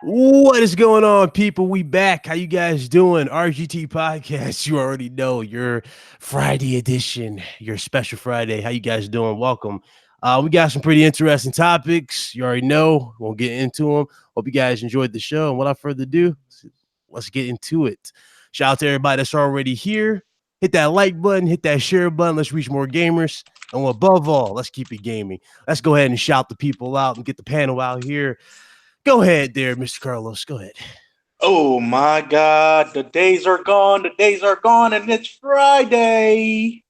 What is going on, people? We back. How you guys doing? RGT Podcast. You already know your Friday edition, your special Friday. How you guys doing? Welcome. We got some pretty interesting topics. You already know. We'll get into them. Hope you guys enjoyed the show. And without further ado, let's get into it. Shout out to everybody that's already here. Hit that like button, hit that share button. Let's reach more gamers. And above all, let's keep it gaming. Let's go ahead and shout the people out and get the panel out here. Go ahead there, Mr. Carlos. Go ahead. Oh my God, the days are gone, and it's Friday.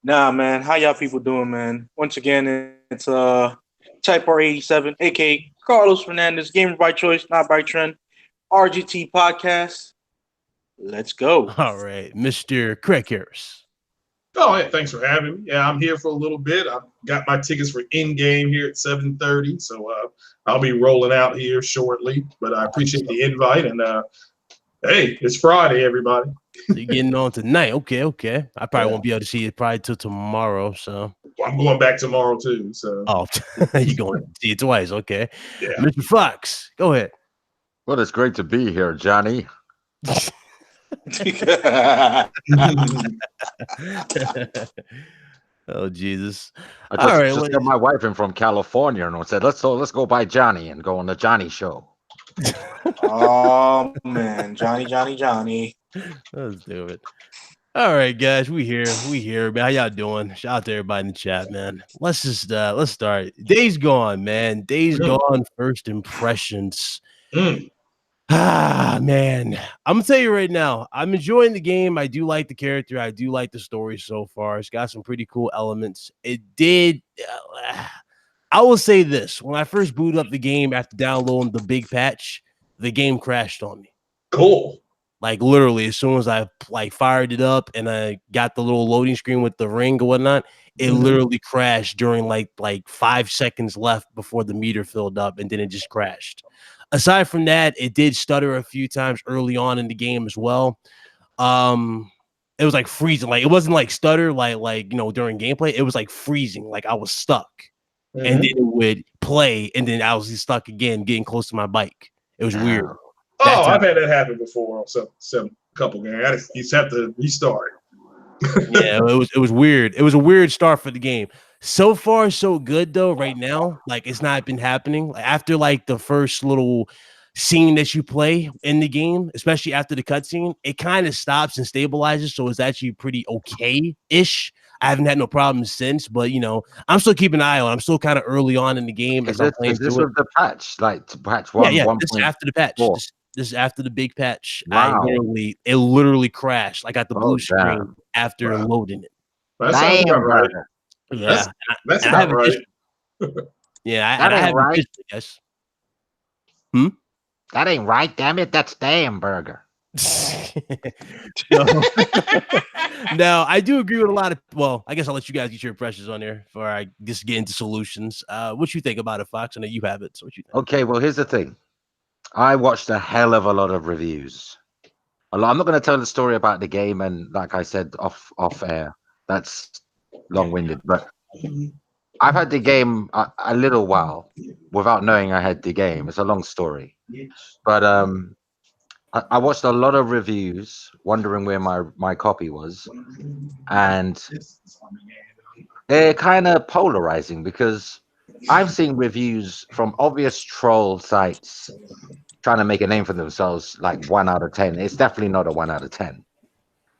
Nah, man, how y'all people doing, man? Once again, it's Type R87, aka Carlos Fernandez, gamer by choice, not by trend, RGT podcast. Let's go. All right, Mr. Craig Harris. Oh, yeah, thanks for having me. Yeah, I'm here for a little bit. I've got my tickets for in-game here at 7:30, so I'll be rolling out here shortly. But I appreciate the invite, and hey, it's Friday, everybody. So you're getting on tonight. Okay. I probably won't be able to see it probably till tomorrow. So I'm going back tomorrow too. So you're going to see it twice. Okay. Yeah. Mr. Fox, go ahead. Well, it's great to be here, Johnny. Oh Jesus! I just got my wife in from California and said, let's go by Johnny and go on the Johnny show. Oh man, Johnny. Let's do it. All right, guys, we here, man. How y'all doing? Shout out to everybody in the chat, man. Let's start. Days gone, man. Days gone. First impressions. Man, I'm gonna tell you right now, I'm enjoying the game. I do like the character. I do like the story so far. It's got some pretty cool elements. It did. I will say this: when I first booted up the game after downloading the big patch, the game crashed on me. Cool. Like literally, as soon as I fired it up and I got the little loading screen with the ring or whatnot, it literally crashed during like 5 seconds left before the meter filled up, and then it just crashed. Aside from that, it did stutter a few times early on in the game as well. It was like freezing. Like it wasn't like stutter like during gameplay. It was like freezing. Like I was stuck, and then it would play, and then I was just stuck again, getting close to my bike. It was weird. I've had that happen before on some couple games. You just have to restart. Yeah, it was weird. It was a weird start for the game. So far, so good though. Right now, like it's not been happening. Like, after like the first little scene that you play in the game, especially after the cutscene, it kind of stops and stabilizes. So it's actually pretty okay-ish. I haven't had no problems since, but I'm still keeping an eye on. I'm still kind of early on in the game as I'm playing. Is this with the patch, like patch 1? Yeah. This is after the patch. This is after the big patch. Wow. It literally crashed. I got the blue screen after loading it. That sounds about right. Yeah, that's about right. Yeah, I have right. Yes. That ain't right, damn it. That's damn burger. No, I do agree with a lot of. Well, I guess I'll let you guys get your impressions on there before I just get into solutions. What you think about it, Fox? I know you have it. So what you think? Okay, well, here's the thing. I watched a hell of a lot of reviews. I'm not going to tell the story about the game, and like I said off air, that's long-winded. But I've had the game a little while without knowing I had the game. It's a long story, but I watched a lot of reviews, wondering where my copy was, and they're kind of polarizing because I've seen reviews from obvious troll sites trying to make a name for themselves, like 1 out of 10. It's definitely not a 1 out of 10.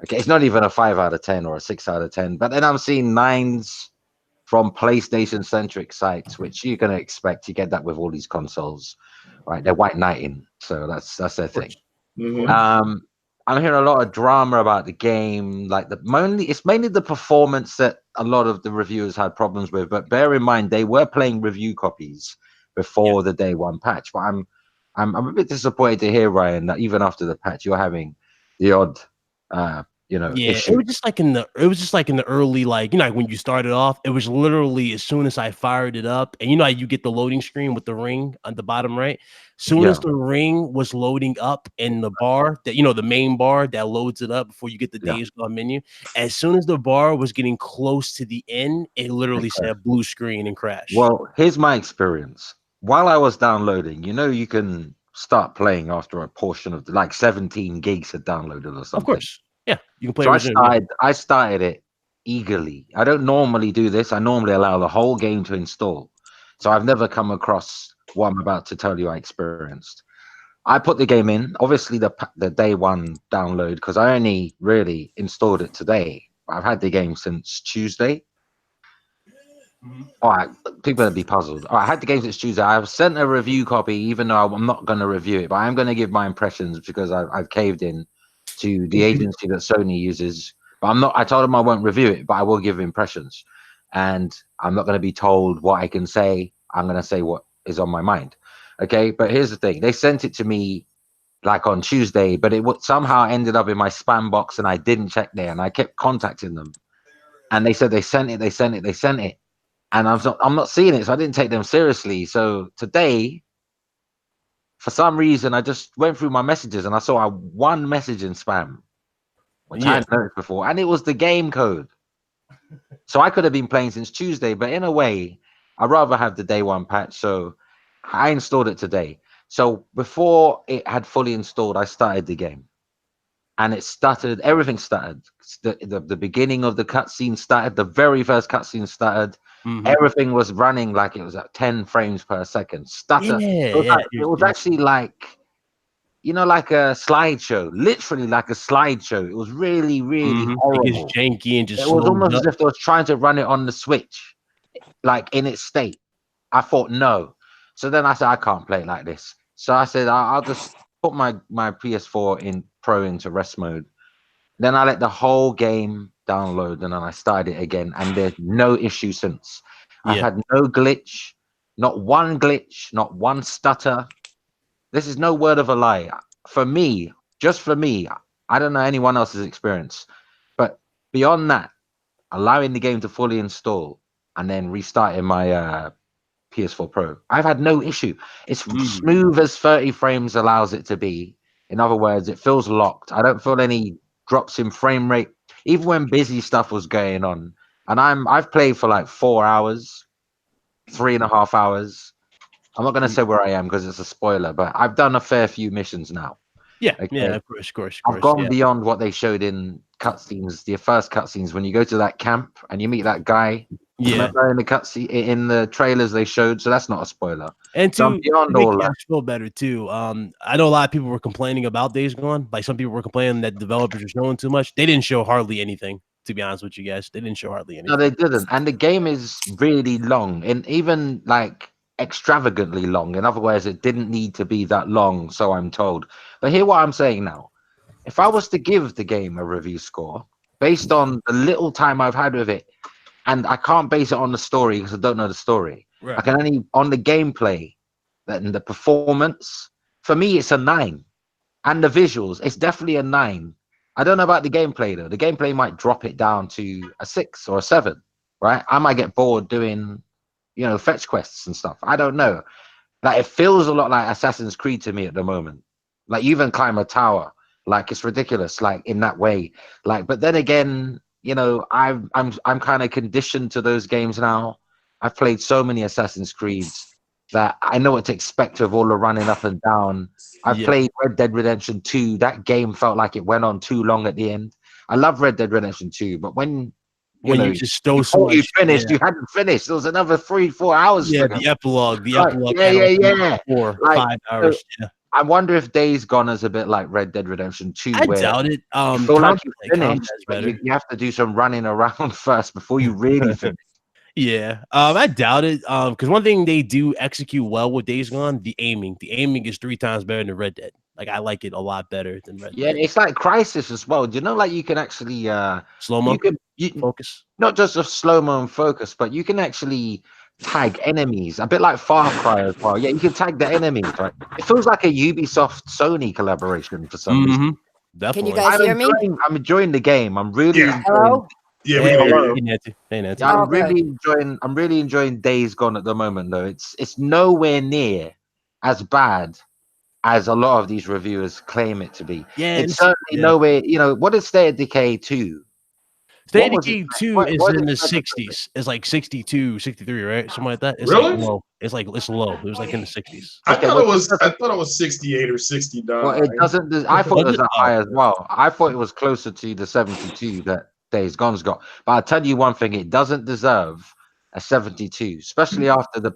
Okay, it's not even a 5 out of 10 or a 6 out of 10. But then I'm seeing 9s from PlayStation-centric sites, which you're going to expect. You get that with all these consoles, right? They're white knighting, so that's their thing. I'm hearing a lot of drama about the game. Like it's mainly the performance that a lot of the reviewers had problems with. But bear in mind, they were playing review copies before the day one patch. But I'm a bit disappointed to hear, Ryan, that even after the patch, you're having the odd issue. It was just like in the early, like when you started off, it was literally as soon as I fired it up, and how you get the loading screen with the ring on the bottom right. Soon as the ring was loading up in the bar, that the main bar that loads it up before you get the Days Gone menu. As soon as the bar was getting close to the end, it literally said blue screen and crashed. Well, here's my experience. While I was downloading, you can start playing after a portion of like 17 gigs had downloaded or something. Of course. Yeah, you can play. So original, I started it eagerly. I don't normally do this. I normally allow the whole game to install. So I've never come across what I'm about to tell you I experienced. I put the game in, obviously the day one download, because I only really installed it today. I've had the game since Tuesday. All right, people would be puzzled. All right, I had the game since Tuesday. I've sent a review copy, even though I'm not going to review it, but I'm going to give my impressions because I've caved in to the agency that Sony uses. But I'm not. I told them I won't review it, but I will give impressions, and I'm not going to be told what I can say. I'm going to say what is on my mind. Okay, but here's the thing: they sent it to me like on Tuesday, but it somehow ended up in my spam box, and I didn't check there, and I kept contacting them, and they said they sent it. And I'm not seeing it, so I didn't take them seriously. So today, for some reason, I just went through my messages and I saw one message in spam, which I hadn't noticed before, and it was the game code. So I could have been playing since Tuesday, but in a way, I'd rather have the day one patch. So I installed it today. So before it had fully installed, I started the game. And it stuttered. Everything stuttered. The beginning of the cutscene started. The very first cutscene started. Everything was running like it was at 10 frames per second. Stutter. It was actually like, like a slideshow. Literally like a slideshow. It was really, really horrible. It's janky and just. It was almost as if they was trying to run it on the Switch, like in its state. I thought no. So then I said I can't play it like this. So I said I'll just put my PS4 in Pro into rest mode. Then I let the whole game download, and then I started it again, and there's no issue since. I've had no glitch, not one stutter. This is no word of a lie. For me, just for me, I don't know anyone else's experience, but beyond that, allowing the game to fully install and then restarting my PS4 Pro, I've had no issue. It's smooth as 30 frames allows it to be. In other words, it feels locked. I don't feel any drops in frame rate, even when busy stuff was going on. And I've played for like 4 hours, 3.5 hours. I'm not going to say where I am because it's a spoiler, but I've done a fair few missions now. Yeah, of course. I've gone beyond what they showed in cutscenes, the first cutscenes, when you go to that camp and you meet that guy. Remember in the cutscene, in the trailers they showed, so that's not a spoiler. And to beyond make all you that, feel better too. I know a lot of people were complaining about Days Gone. Like some people were complaining that developers are showing too much. They didn't show hardly anything. To be honest with you guys, they didn't show hardly anything. No, they didn't. And the game is really long, and even like extravagantly long. In other words, it didn't need to be that long, so I'm told. But hear what I'm saying now. If I was to give the game a review score based on the little time I've had with it, and I can't base it on the story because I don't know the story. Right. I can only on the gameplay and the performance. For me, it's a 9, and the visuals, it's definitely a 9. I don't know about the gameplay though. The gameplay might drop it down to a 6 or a 7, right? I might get bored doing, fetch quests and stuff. I don't know. Like it feels a lot like Assassin's Creed to me at the moment. Like you even climb a tower. Like it's ridiculous. Like in that way. Like, but then again, I'm kind of conditioned to those games now. I've played so many Assassin's Creeds that I know what to expect of all the running up and down. I've played Red Dead Redemption 2. That game felt like it went on too long at the end. I love Red Dead Redemption 2, but when you just stole so much, you finished, you hadn't finished. There was another 3-4 hours. Yeah, the epilogue. Yeah. 4 or 5 hours. So, I wonder if Days Gone is a bit like Red Dead Redemption 2. I doubt it. You feel like you finished, but you have to do some running around first before you really finish. Yeah, I doubt it. Because one thing they do execute well with Days Gone, the aiming. The aiming is 3 times better than Red Dead. Like I like it a lot better than Red Dead. Yeah, it's like Crisis as well. Do you know, like you can actually slow-mo focus. Not just a slow-mo and focus, but you can actually tag enemies, a bit like Far Cry as well. Yeah, you can tag the enemies, right? It feels like a Ubisoft Sony collaboration for some reason. Definitely. Can you guys hear me? I'm enjoying the game. I'm really Hello? Yeah, we can hear you. Nancy. Yeah, I'm really enjoying Days Gone at the moment though. It's nowhere near as bad as a lot of these reviewers claim it to be. Yeah, it's certainly nowhere. What is State of Decay 2? State What of was it? Decay 2 What is was in it the supposed to be? 60s. It's like 62, 63, right? Something like that. It's Really? like low. It's low. It was like in the 60s. I Okay, thought well, it was. this I doesn't. thot it was 68 or 69. Well, it doesn't. I thought it Was was it? a Oh, high as well. I thought it was closer to the 72 that Days Gone's got. But I'll tell you one thing: it doesn't deserve a 72, especially after the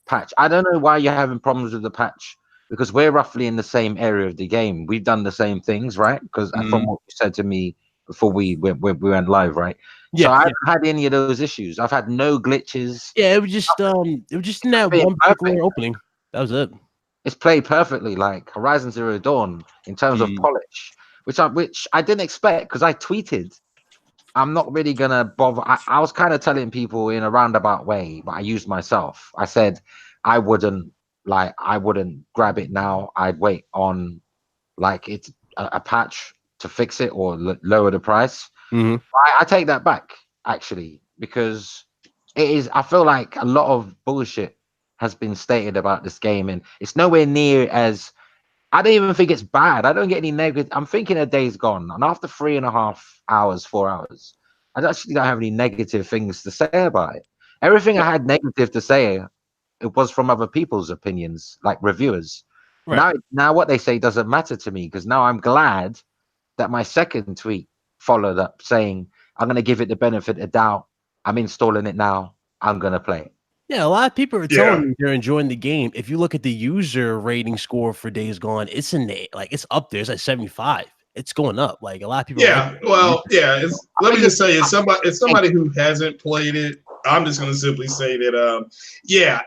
patch. I don't know why you're having problems with the patch because we're roughly in the same area of the game. We've done the same things, right? Because from what you said to me before we went live, right? So yeah, I yeah. haven't had any of those issues. I've had no glitches. Yeah, it was just in that Been one particular perfect. opening. That was it. It's played perfectly, like Horizon Zero Dawn, in terms of polish, which I didn't expect because I tweeted. I'm not really gonna bother. I was kind of telling people in a roundabout way, but I used myself. I said I wouldn't grab it now. I'd wait on like it's a patch to fix it or lower the price. Mhm. I take that back actually because it is. I feel like a lot of bullshit has been stated about this game, and it's nowhere near as. I don't even think it's bad. I don't get any negative. I'm thinking of Days Gone, and after 3.5 hours, 4 hours, I actually don't have any negative things to say about it. Everything I had negative to say, it was from other people's opinions, like reviewers. Right. Now what they say doesn't matter to me because now I'm glad that my second tweet followed up saying I'm going to give it the benefit of doubt. I'm installing it now. I'm going to play it. Yeah, a lot of people are Yeah. telling me they're enjoying the game. If you look at the user rating score for Days Gone, it's it's up there. It's at 75. It's going up. Like a lot of people. Yeah, well, yeah. Let me just say, as somebody who hasn't played it, I'm just going to simply say that, yeah,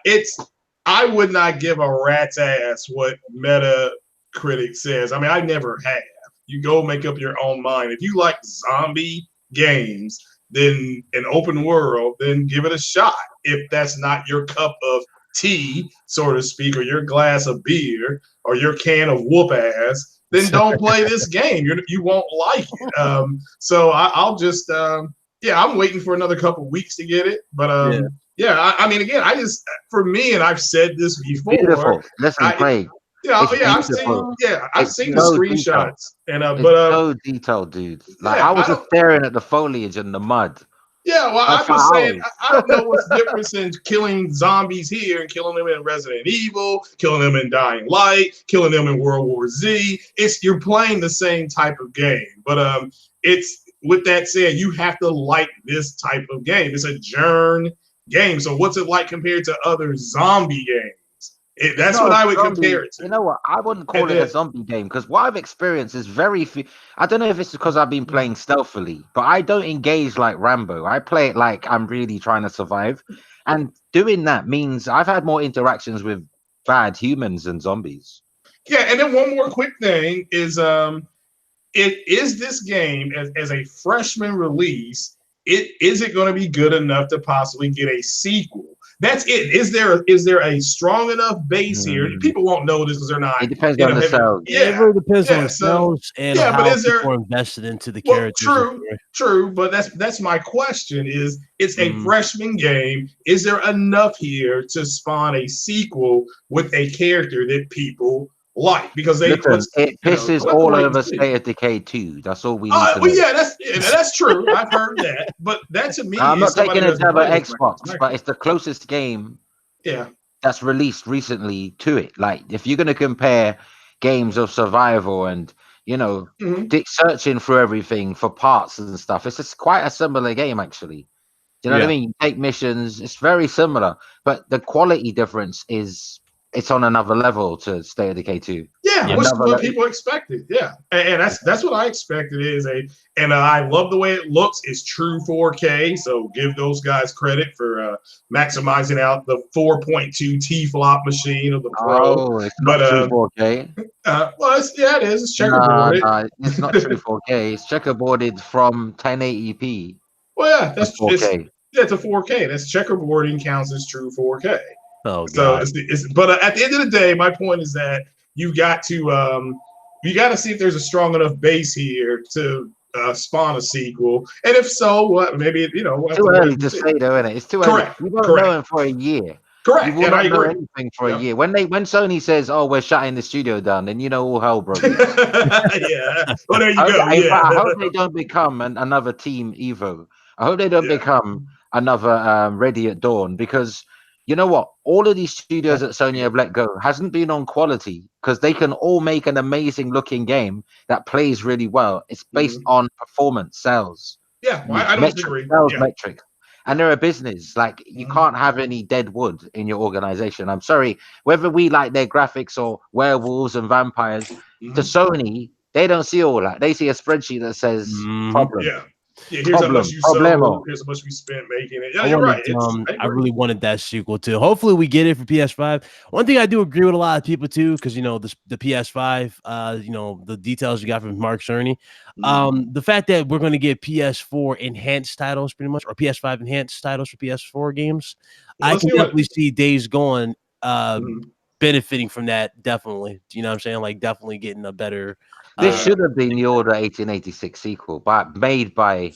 I would not give a rat's ass what Metacritic says. I mean, I never have. You go make up your own mind. If you like zombie games, then an open world, then give it a shot. If that's not your cup of tea, so to speak, or your glass of beer, or your can of whoop ass, then don't play this game. You won't like it. So I'll just, yeah, I'm waiting for another couple weeks to get it. But yeah, I mean, again, for me, and I've said this before. Beautiful. Listen, Craig. I've seen the screenshots, and so detailed, dude. Like I was just staring at the foliage and the mud. Yeah, well, I'm just saying, I don't know what's the difference in killing zombies here and killing them in Resident Evil, killing them in Dying Light, killing them in World War Z. You're playing the same type of game, but it's with that said, you have to like this type of game. It's a genre game, so what's it like compared to other zombie games? That's what I would compare it to. You know what? I wouldn't call it a zombie game because what I've experienced is very few. I don't know if it's because I've been playing stealthily, but I don't engage like Rambo. I play it like I'm really trying to survive. And doing that means I've had more interactions with bad humans than zombies. Yeah, and then one more quick thing is is this game as a freshman release, is it going to be good enough to possibly get a sequel? That's it. Is there a strong enough base here? People won't know this because they're not. It depends on the sales. Yeah, it really depends on the sales and how people are invested into the characters. True. But that's my question: is it's a freshman game? Is there enough here to spawn a sequel with a character that people like? Because it pisses all over State of Decay 2. That's all we need to know. Well, yeah, that's true. I've heard that, but that to me, I'm not taking it to have an Xbox, but it's the closest game. Yeah, that's released recently to it. Like, if you're gonna compare games of survival and searching for everything for parts and stuff, it's just quite a similar game actually. Do you know what I mean? You take missions, it's very similar, but the quality difference is. It's on another level to State of Decay 2. Yeah, what people expected. Yeah, and that's what I expected. And I love the way it looks. It's true 4K, so give those guys credit for maximizing out the 4.2 T-flop machine of the Pro. Oh, it's not true 4K. Well, it is. It's checkerboarded. No, it's not true 4K. It's checkerboarded from 1080p. Well, yeah, that's 4K. It's a 4K. That's checkerboarding counts as true 4K. Oh, God. So but at the end of the day, my point is that you got to see if there's a strong enough base here to spawn a sequel, and if so, maybe too early to say though, isn't it? It's too early. Correct. You won't know him for a year. Correct. You will And I not know agree. anything for a year. When Sony says, "Oh, we're shutting the studio down," then you know all hell broke loose. Yeah. Well, there you go. In fact, I Yeah. hope they don't become another Team Evo. I hope they don't Yeah. become another Ready at Dawn, because you know what? All of these studios that Sony have let go hasn't been on quality, because they can all make an amazing looking game that plays really well. It's based on performance, sales. Yeah. Well, I don't disagree. Sales Yeah. metrics. And they're a business. Like, you can't have any dead wood in your organization. I'm sorry, whether we like their graphics or werewolves and vampires, to Sony, they don't see all that. They see a spreadsheet that says problem. Yeah. Yeah, here's how much you Problemo. sold. Here's how much we spent making it. Yeah, I you're wanted, right. I really wanted that sequel too. Hopefully, we get it for PS5. One thing I do agree with a lot of people too, because you know the PS5, you know the details you got from Mark Cerny. The fact that we're going to get PS4 enhanced titles, pretty much, or PS5 enhanced titles for PS4 games, I can definitely see Days Gone benefiting from that. Definitely, you know what I'm saying? Like, definitely getting a better. This should have been the Order 1886 sequel, but made by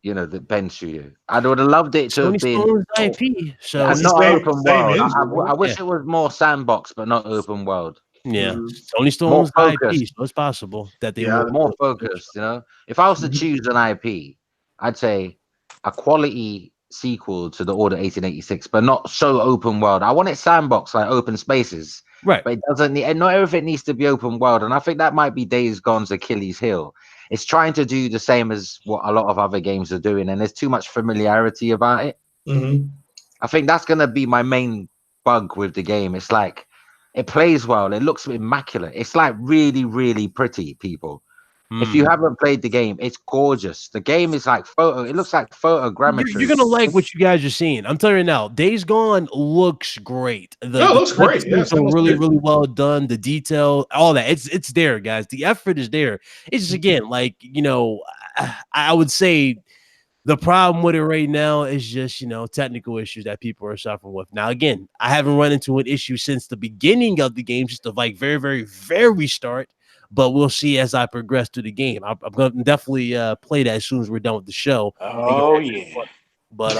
you know the Ben Studio. I would have loved it to have been IP, so not open world. I wish it was more sandbox, but not open world. Yeah, Tony Stone's IP, so it's possible that they more focused. You know, if I was to choose an IP, I'd say a quality sequel to the Order 1886, but not so open world. I want it sandbox, like open spaces, right? But it doesn't need, and not everything needs to be open world. And I think that might be Days Gone's Achilles heel. It's trying to do the same as what a lot of other games are doing, and there's too much familiarity about it. I think that's going to be my main bug with the game. It's like, it plays well, it looks immaculate, it's like really, really pretty, people. If you haven't played the game, it's gorgeous. The game is like it looks like photogrammetry. You're gonna like what you guys are seeing. I'm telling you now, Days Gone looks great. It looks great. It's really, really well done. The detail, all that, it's there, guys. The effort is there. It's just, again, like, you know, I would say the problem with it right now is just, you know, technical issues that people are suffering with. Now, again, I haven't run into an issue since the beginning of the game, just the like very, very, very start. But we'll see as I progress through the game. I'm going to definitely play that as soon as we're done with the show. Oh, yeah. But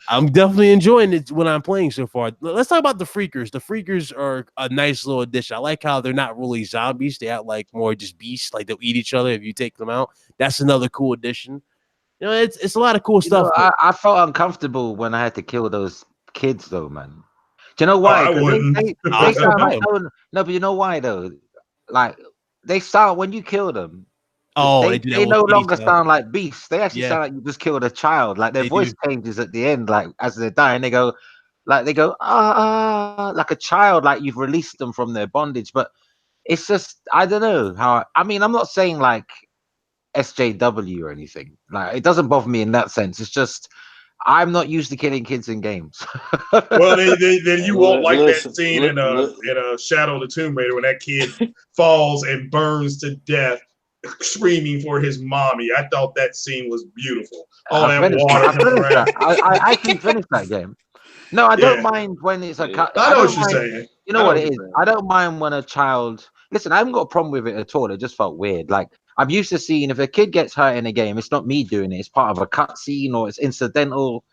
I'm definitely enjoying it when I'm playing so far. Let's talk about the Freakers. The Freakers are a nice little addition. I like how they're not really zombies. They act like more just beasts. Like, they'll eat each other if you take them out. That's another cool addition. You know, it's a lot of cool stuff. I felt uncomfortable when I had to kill those kids, though, man. Do you know why? They sound like, no, but you know why, though? Like, they sound, when you kill them, they no longer sound like beasts. They actually sound like you just killed a child. Like, their voice changes at the end, like as they're dying. They go like a child, like you've released them from their bondage. But it's just, I don't know how. I mean, I'm not saying like SJW or anything. Like, it doesn't bother me in that sense. It's just, I'm not used to killing kids in games. Well, then you won't like that scene in a Shadow of the Tomb Raider when that kid falls and burns to death, screaming for his mommy. I thought that scene was beautiful. All that water coming around. I can finish that game. No, I don't mind when it's a cut. I know what you're saying. You know what it is? I don't mind when a child. Listen, I haven't got a problem with it at all. It just felt weird. Like, I'm used to seeing if a kid gets hurt in a game, it's not me doing it. It's part of a cutscene or it's incidental.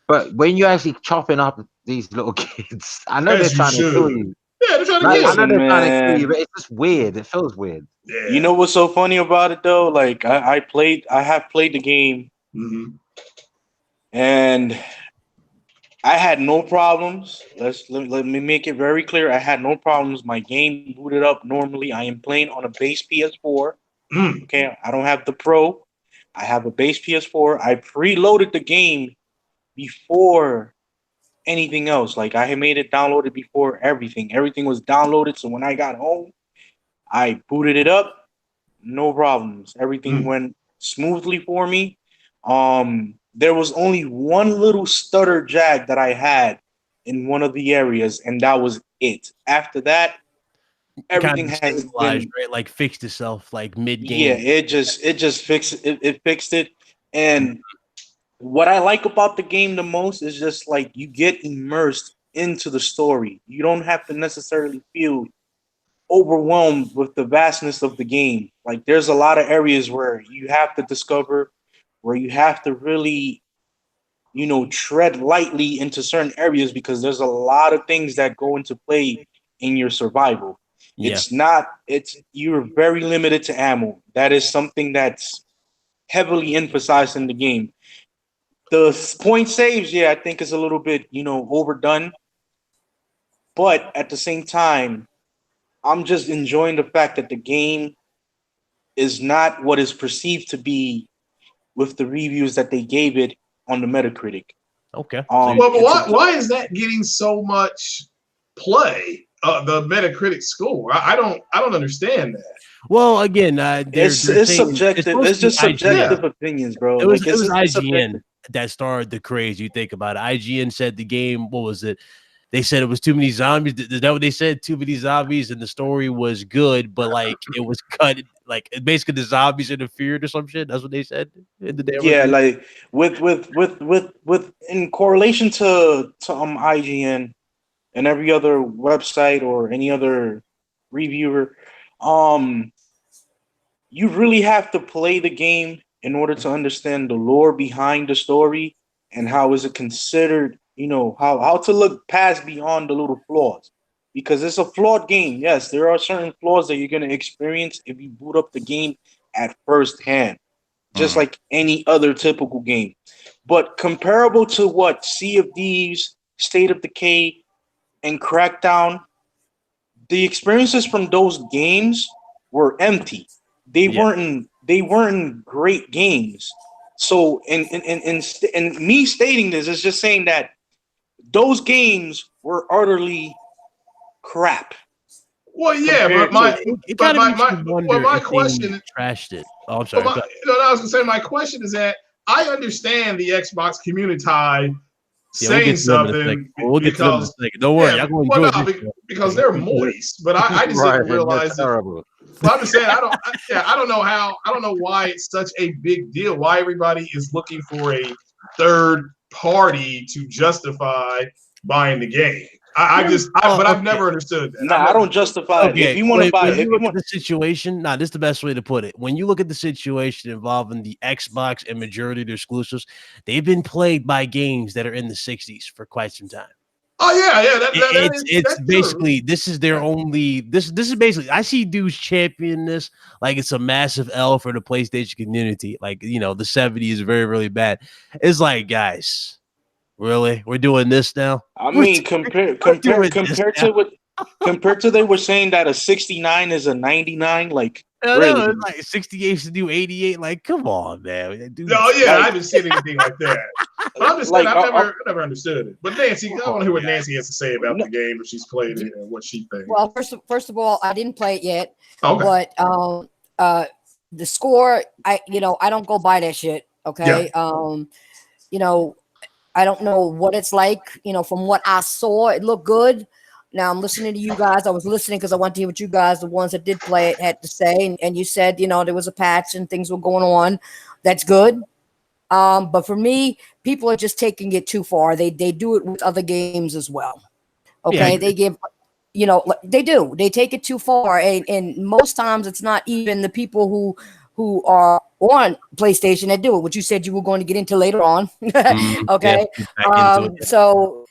But when you're actually chopping up these little kids, I know they're trying to kill you. Yeah, they're trying to kill you. I know they're trying to kill you, but it's just weird. It feels weird. Yeah. You know what's so funny about it though? Like, I have played the game, and I had no problems. Let me make it very clear. I had no problems. My game booted up normally. I am playing on a base PS4. Okay, I don't have the Pro. I have a base PS4. I preloaded the game before anything else. Like, I had made it downloaded before everything. Everything was downloaded. So when I got home, I booted it up. No problems. Everything went smoothly for me. There was only one little stutter jag that I had in one of the areas, and that was it. After that, everything has been, right? Like, fixed itself like mid-game. Yeah, it just fixed it. It fixed it. And what I like about the game the most is just like you get immersed into the story. You don't have to necessarily feel overwhelmed with the vastness of the game. Like, there's a lot of areas where you have to discover, where you have to really tread lightly into certain areas because there's a lot of things that go into play in your survival. Yeah. You're very limited to ammo. That is something that's heavily emphasized in the game. The point saves, I think is a little bit, overdone. But at the same time, I'm just enjoying the fact that the game is not what is perceived to be with the reviews that they gave it on the Metacritic. Okay. But why is that getting so much play? The Metacritic score. I don't understand that. Well, again, it's subjective. It's just subjective opinions, bro. It was IGN that started the craze. You think about it. IGN said the game. What was it? They said it was too many zombies. Is that what they said? Too many zombies, and the story was good, but like it was cut. Like basically, the zombies interfered or some shit. That's what they said in the damn review. Like with in correlation to IGN and every other website or any other reviewer, you really have to play the game in order to understand the lore behind the story and how is it considered. How to look past beyond the little flaws, because it's a flawed game. Yes, there are certain flaws that you're going to experience if you boot up the game at first hand, just like any other typical game. But comparable to what Sea of Thieves, State of Decay, and Crackdown, the experiences from those games were empty. They weren't great games. So, and me stating this is just saying that those games were utterly crap. Well, yeah, but my question trashed it. Oh, I'm sorry. I was gonna say my question is that I understand the Xbox community saying something because don't worry, because they're moist, but I just didn't realize it. Well, I'm just saying I don't know why it's such a big deal. Why everybody is looking for a third party to justify buying the game. I've never understood that. No, I don't justify it. If you want to buy it, the situation, this is the best way to put it. When you look at the situation involving the Xbox and majority of their exclusives, they've been plagued by games that are in the 60s for quite some time. Oh yeah. It's basically true. This is their only. This is basically. I see dudes champion this like it's a massive L for the PlayStation community. Like the 70s is very really bad. It's like, guys, really, we're doing this now. I mean, compared to they were saying that a 69 is a 99. Like really? Like 68 to do 88. Like, come on, man. Dude, no, yeah, I haven't seen anything like that. But I'm just saying, I've never understood it. But Nancy, I want to hear what Nancy has to say about the game, if she's played it, and what she thinks. Well, first of all, I didn't play it yet. Okay. But the score, I don't go by that shit. Okay. Yeah. I don't know what it's like. From what I saw, it looked good. Now I'm listening to you guys. I was listening because I want to hear what you guys, the ones that did play it, had to say. And you said, there was a patch and things were going on. That's good. But for me, people are just taking it too far. They do it with other games as well. Okay, yeah. They give, they do. They take it too far, and most times it's not even the people who are on PlayStation that do it. What you said you were going to get into later on. Okay, so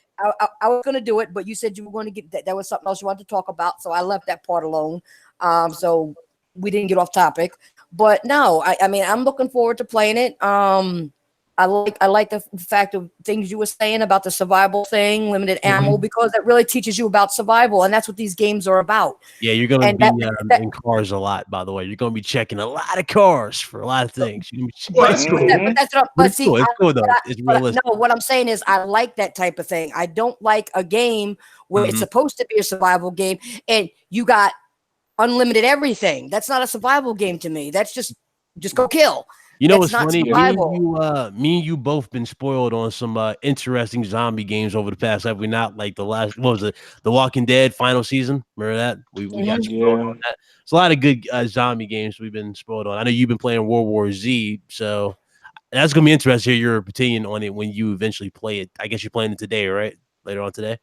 I was going to do it, but you said you were going to get that. That was something else you wanted to talk about, so I left that part alone. So we didn't get off topic. But no, I mean, I'm looking forward to playing it. I like the fact of things you were saying about the survival thing, limited ammo, because that really teaches you about survival, and that's what these games are about. Yeah, you're going to be in cars a lot, by the way. You're going to be checking a lot of cars for a lot of things. That's cool. It's cool, though. It's realistic. No, what I'm saying is I like that type of thing. I don't like a game where it's supposed to be a survival game, and you got unlimited everything. That's not a survival game to me. That's just go kill. What's funny? Me and you both been spoiled on some interesting zombie games over the past. Have we not? Like the last, what was it? The Walking Dead final season. Remember that? We got spoiled on that. It's a lot of good zombie games we've been spoiled on. I know you've been playing World War Z, so that's gonna be interesting to hear your opinion on it when you eventually play it. I guess you're playing it today, right? Later on today,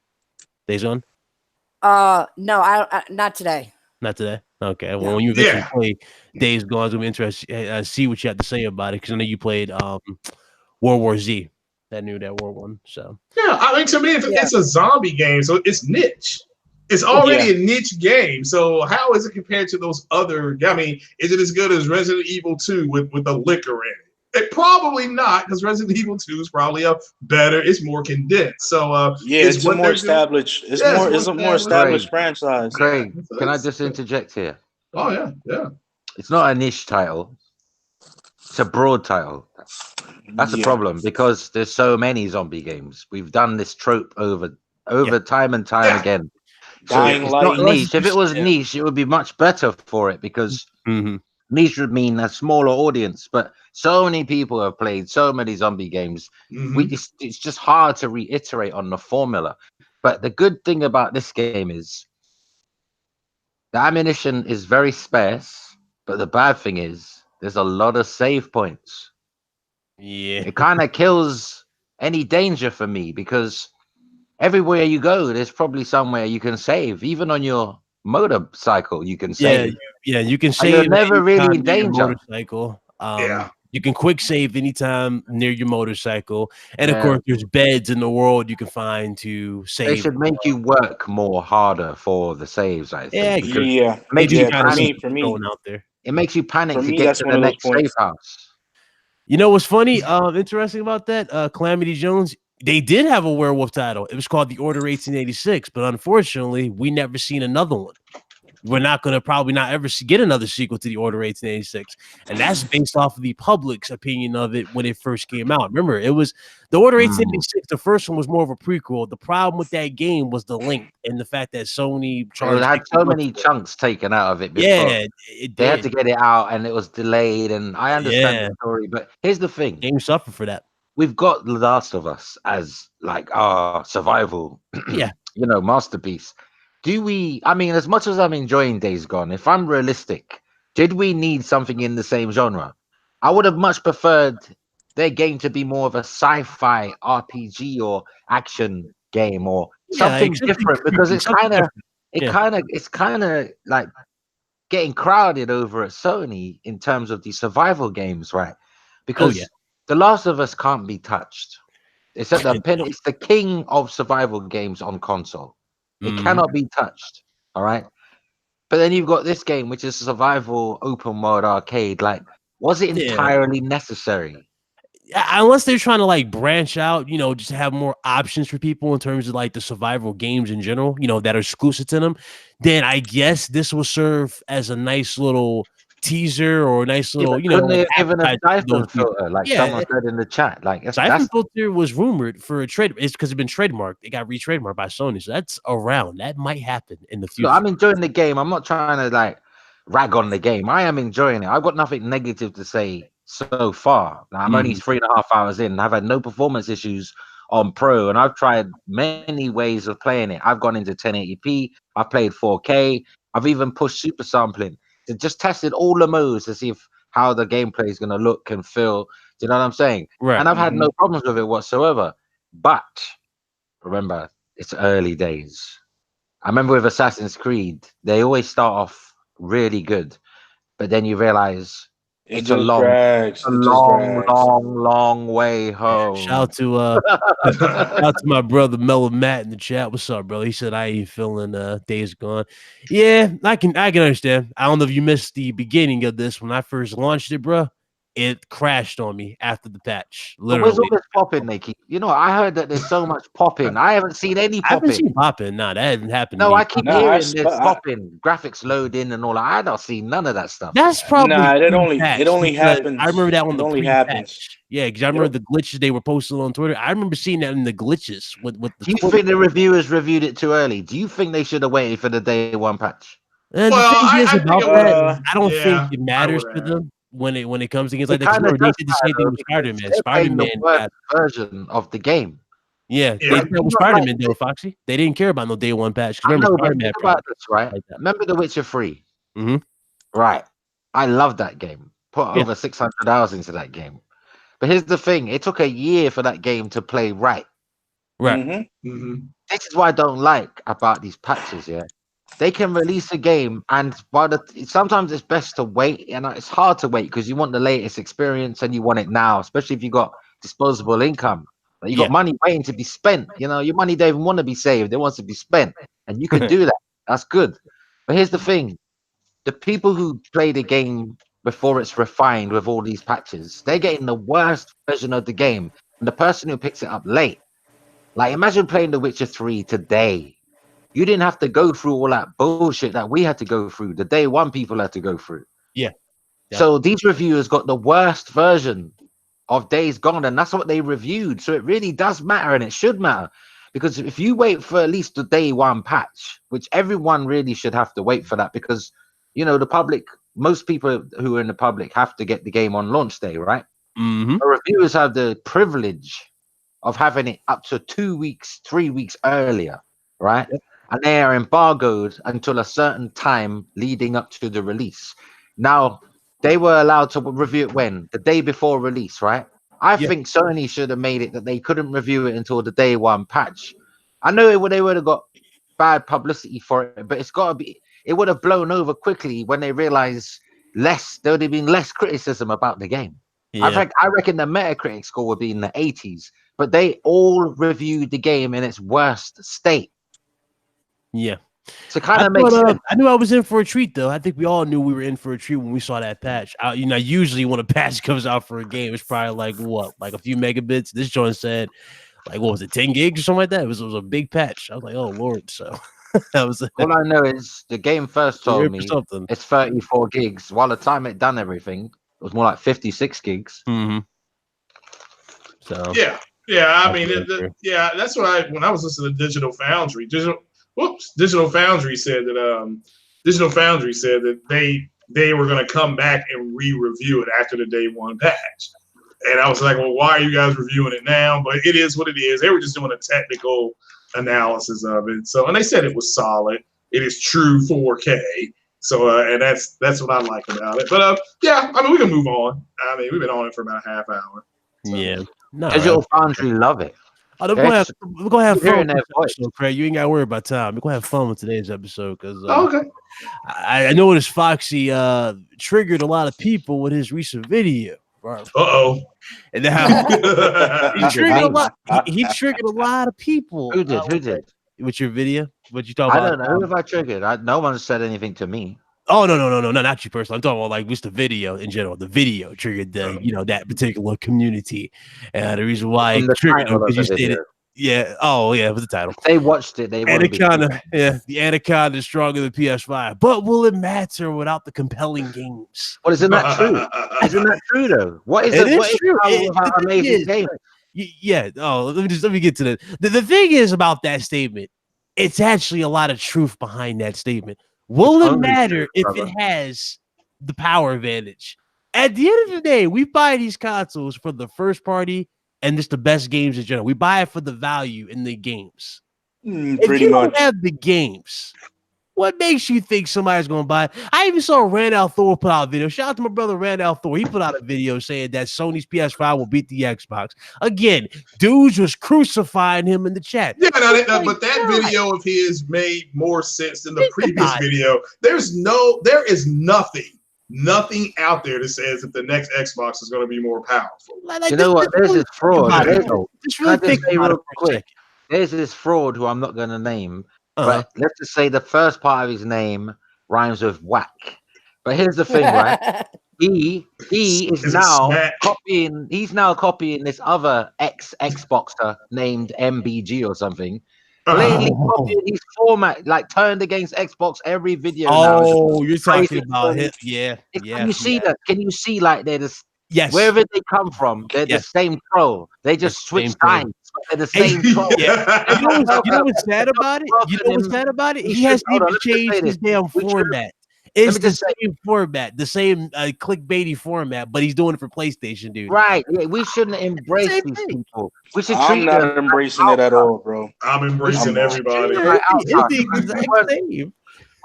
Days Gone. No, I not today. Not today. Okay. Well, when you eventually play Days Gone, it's gonna be interesting. See what you have to say about it, because I know you played World War Z. that World one. So Yeah, I mean, to me, it's a zombie game, so it's niche. It's already a niche game. So how is it compared to those other? I mean, is it as good as Resident Evil 2 with the liquor in it? Probably not, because Resident Evil 2 is probably better. It's more condensed. So it's a more established. It's a more established franchise. Craig, can I just interject here? Oh yeah. It's not a niche title. It's a broad title. That's a problem because there's so many zombie games. We've done this trope over time and time again. So it's not niche. If it was niche, it would be much better for it because niche would mean a smaller audience. But so many people have played so many zombie games. It's just hard to reiterate on the formula. But the good thing about this game is the ammunition is very sparse. But the bad thing is there's a lot of save points. Yeah, it kind of kills any danger for me because everywhere you go, there's probably somewhere you can save. Even on your motorcycle, you can save. Yeah, you can save. You're never really in danger. Motorcycle. You can quick save anytime near your motorcycle, and of course, there's beds in the world you can find to save. They should make you work more harder for the saves. I think. For me, out there. It makes you panic to get to the next safe house. You know what's funny? Interesting about that? Calamity Jones, they did have a werewolf title. It was called The Order 1886, but unfortunately, we never seen another one. We're not going to probably not ever get another sequel to The Order 1886. And that's based off of the public's opinion of it when it first came out. Remember, it was The Order 1886. The first one was more of a prequel. The problem with that game was the length and the fact that Sony charged. It had so many chunks taken out of it before. Yeah, they had to get it out and it was delayed. And I understand the story, but here's the thing. Game suffered for that. We've got The Last of Us as like our survival, masterpiece. I mean, as much as I'm enjoying Days Gone, if I'm realistic, did we need something in the same genre? I would have much preferred their game to be more of a sci-fi RPG or action game or something different because it's kind of like getting crowded over at Sony in terms of the survival games, right? Because The Last of Us can't be touched. It's the king of survival games on console. It cannot be touched. All right. But then you've got this game, which is a survival open world arcade. Like, was it entirely necessary? Unless they're trying to like branch out, just have more options for people in terms of like the survival games in general, that are exclusive to them, then I guess this will serve as a nice little teaser or a nice little, given a Siphon filter, like someone said in the chat. Like Siphon filter was rumored for a trade. It's because it's been trademarked. It got re-trademarked by Sony, so that's around. That might happen in the future. So I'm enjoying the game. I'm not trying to like rag on the game. I am enjoying it. I've got nothing negative to say so far. Now, I'm only 3.5 hours in. I've had no performance issues on Pro, and I've tried many ways of playing it. I've gone into 1080p. I've played 4K. I've even pushed super sampling. Just tested all the modes to see how the gameplay is going to look and feel. Do you know what I'm saying? Right. And I've had no problems with it whatsoever. But remember, it's early days. I remember with Assassin's Creed, they always start off really good, but then you realize it's a long way home. Shout out to my brother Mellow Matt in the chat. What's up, bro? He said I ain't feeling Days Gone. Yeah, I can understand. I don't know if you missed the beginning of this when I first launched it, bro. It crashed on me after the patch. Literally. Where's all this popping, Nikki? I heard that there's so much popping. I haven't seen any popping. I haven't seen popping. Nah, that hasn't happened. No, I keep hearing there's popping, graphics loading and all that. I don't see none of that stuff. That's probably it only happens. I remember that one. It only happens. Yeah, because I remember the glitches they were posting on Twitter. I remember seeing that in the glitches with the. Do you think the reviewers reviewed it too early? Do you think they should have waited for the day one patch? I don't think it matters to them. When it comes to games like that, they did the same thing with Spider-Man. Spider-Man version of the game. Yeah, they did that with Spider-Man, though, Foxy. They didn't care about no day one patch. Remember Spider-Man about this, right? Like remember The Witcher 3? Right. I love that game. Put over 600 hours into that game. But here's the thing: it took a year for that game to play right. Right. This is what I don't like about these patches. Yeah. They can release a game, and sometimes it's best to wait, and it's hard to wait because you want the latest experience and you want it now, especially if you got disposable income. Like, you got money waiting to be spent. You know, your money don't even want to be saved; it wants to be spent, and you can do that. That's good. But here's the thing: the people who play the game before it's refined with all these patches, they're getting the worst version of the game, and the person who picks it up late. Like, imagine playing The Witcher 3 today. You didn't have to go through all that bullshit that we had to go through. The day one people had to go through. Yeah. So these reviewers got the worst version of Days Gone, and that's what they reviewed. So it really does matter, and it should matter, because if you wait for at least the day one patch, which everyone really should have to wait for that, because you know the public, most people who are in the public have to get the game on launch day, right? The reviewers have the privilege of having it up to 2 weeks, 3 weeks earlier, right? And they are embargoed until a certain time leading up to the release. Now, they were allowed to review it when? The day before release, right? I think Sony should have made it that they couldn't review it until the day one patch. I know they would have got bad publicity for it, but it's got to be, it would have blown over quickly when they realized there would have been less criticism about the game. I reckon the Metacritic score would be in the 80s, but they all reviewed the game in its worst state. Yeah. So kind of makes sense. I knew I was in for a treat, though. I think we all knew we were in for a treat when we saw that patch. Usually when a patch comes out for a game, it's probably like a few megabits. This joint said, like, what was it, 10 gigs or something like that? It was a big patch. I was like, oh, Lord. So that was all I know is the game first told me it's 34 gigs. While the time it done everything, it was more like 56 gigs. So I mean, that's what when I was listening to Digital Foundry said that they were going to come back and re-review it after the day one patch. And I was like, well, why are you guys reviewing it now? But it is what it is. They were just doing a technical analysis of it. So, and they said it was solid. It is true 4K. So, and that's what I like about it. But I mean, we can move on. I mean, we've been on it for about a half hour. So. Yeah. No, Digital Foundry love it. We're gonna have fun with this episode, Craig. You ain't gotta worry about time. We're gonna have fun with today's episode because I noticed Foxy triggered a lot of people with his recent video. And now he triggered a lot. He triggered a lot of people. Who did? With your video? What you talking about? I don't know. Who have I triggered? No one said anything to me. Oh no, not you personally. I'm talking about like just the video in general. The video triggered that particular community, and the reason why it triggered them because you stated, with the title. If they watched it. They Anaconda, the Anaconda is stronger than PS5, but will it matter without the compelling games? Well, isn't that true? Isn't that true though? What is it? What is true? Amazing game. Yeah. Oh, let me get to that. The thing is about that statement. It's actually a lot of truth behind that statement. Will it matter if it has the power advantage? At the end of the day, we buy these consoles for the first party and just the best games in general. We buy it for the value in the games. If you don't have the games, what makes you think somebody's going to buy it? I even saw Randall Thor put out a video. Shout out to my brother Randall Thor. He put out a video saying that Sony's PS5 will beat the Xbox. Again, dudes was crucifying him in the chat. Yeah, but that video of his made more sense than the previous video. There is nothing out there that says that the next Xbox is going to be more powerful. You know what? There's this fraud. There's this fraud who I'm not going to name. But let's just say the first part of his name rhymes with whack. But here's the thing, right? He is now copying. He's now copying this other Xboxer named MBG or something. Blatantly copying his format, like turned against Xbox every video. Oh, you're talking about it? Yeah. Can you see that? Can you see like they're just wherever they come from, they're the same troll. They just switch sides. They're the same troll. You know what's sad about it? He hasn't even changed his damn format. It's the same format, the same clickbaity format, but he's doing it for PlayStation, dude. Right. Yeah, we shouldn't embrace these people. We should I'm not embracing it at all, bro. I'm embracing everybody.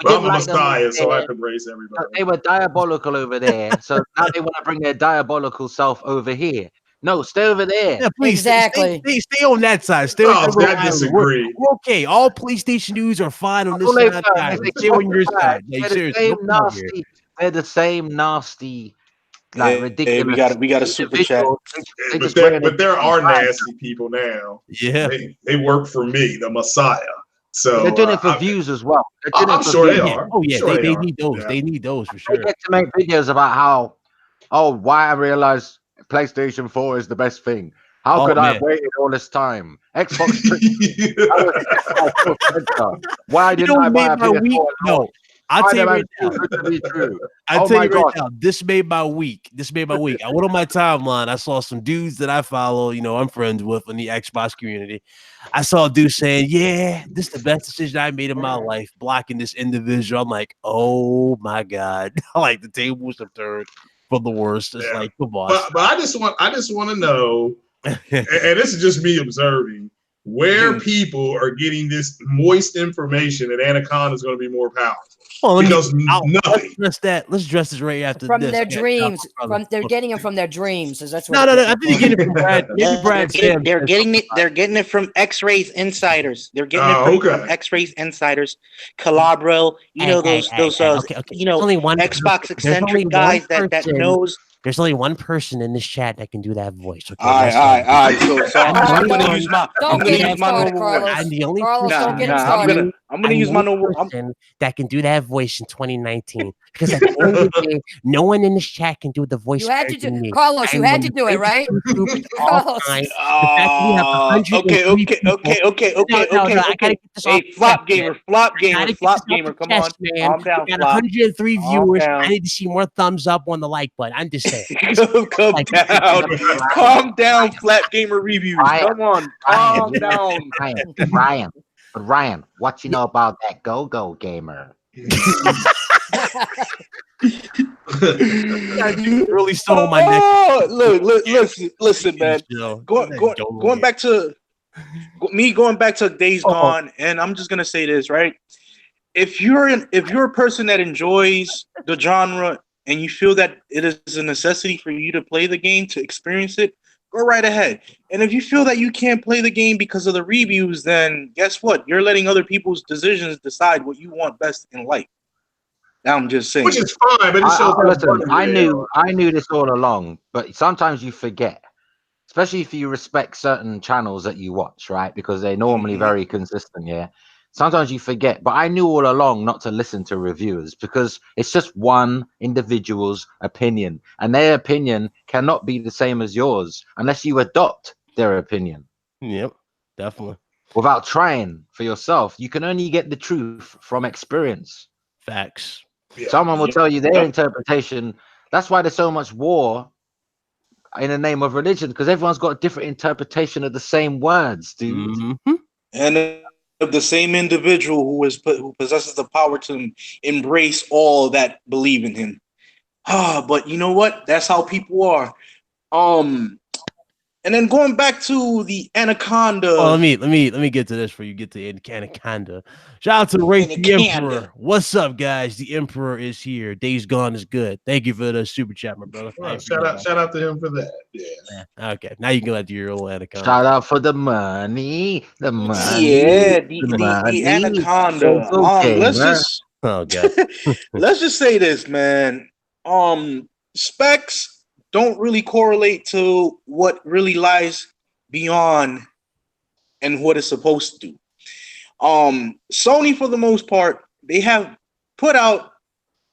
I'm a Messiah, so I can embrace everybody. They were diabolical over there, so now they want to bring their diabolical self over here. No, stay over there. Yeah, please. Exactly. Stay on that side. Stay on that I disagree. We're okay. All PlayStation dudes are fine on this side. Stay on your side. They're the same nasty like ridiculous. We got a super chat. But there are nasty people now. Yeah. They work for me, the Messiah. So they're doing it for views as well. I'm sure they are. Oh yeah, Sure they need those. Yeah. They need those for sure. They get to make videos about why I realized PlayStation 4 is the best thing. How could I have waited all this time? Xbox. Why didn't I buy a PS4? No, I'll tell you right now. I'll tell you right now. This made my week. I went on my timeline. I saw some dudes that I follow. I'm friends with in the Xbox community. I saw a dude saying, "Yeah, this is the best decision I made in my life, blocking this individual." I'm like, "Oh my god!" Like the tables have turned for the worst. It's like, come on. But I just want to know, and this is just me observing, where people are getting this moist information that Anaconda is going to be more powerful. Well, because nothing. Let's address this right after from this. Their dreams. They're getting it from their dreams. So that's what no. I think they get it from Brad. Maybe Brad. They're getting it. They're getting it from X-Rays Insiders. They're getting it from X-Rays Insiders, Calabro. Those only one Xbox eccentric guys that knows. There's only one person in this chat that can do that voice. Okay, all right. So I'm gonna use my. I'm gonna use my normal voice. I'm the only person. I'm gonna use my normal person that can do that voice in 2019. Because at the end of the day, no one in this chat can do the voice. You had to do, Carlos. You had to do it, right? Carlos. Okay. I gotta get this off. Hey, flop gamer. Come on, man. Calm down. We got 103 viewers. I need to see more thumbs up on the like button. I'm just saying. Calm down, Flat Gamer Reviews. Come on, calm down. Ryan, what you know about that go-go gamer? You really stole my neck. Listen, man. Going back to Days Gone, and I'm just gonna say this, right? If you're a person that enjoys the genre and you feel that it is a necessity for you to play the game to experience it, go right ahead. And if you feel that you can't play the game because of the reviews, then guess what? You're letting other people's decisions decide what you want best in life. I'm just saying. Which is fine, but it shows. Listen, I knew this all along, but sometimes you forget, especially if you respect certain channels that you watch, right? Because they're normally very consistent, yeah. Sometimes you forget, but I knew all along not to listen to reviewers because it's just one individual's opinion, and their opinion cannot be the same as yours unless you adopt their opinion. Yep, definitely. Without trying for yourself, you can only get the truth from experience. Facts. Yeah. Someone will tell you their interpretation. That's why there's so much war in the name of religion, because everyone's got a different interpretation of the same words, dude. Mm-hmm. And of the same individual who possesses the power to embrace all that believe in him. But you know what? That's how people are. And then going back to the Anaconda. Oh, let me get to this before you get to Anaconda. Shout out to Ray the Emperor. What's up, guys? The Emperor is here. Days Gone is good. Thank you for the super chat, my brother. Right, shout out to him for that. Yeah. Okay, now you can go to your old Anaconda. Shout out for the money. The money. Yeah, the Anaconda. Let's just say this, man. Specs don't really correlate to what really lies beyond and what it's supposed to do. Sony, for the most part, they have put out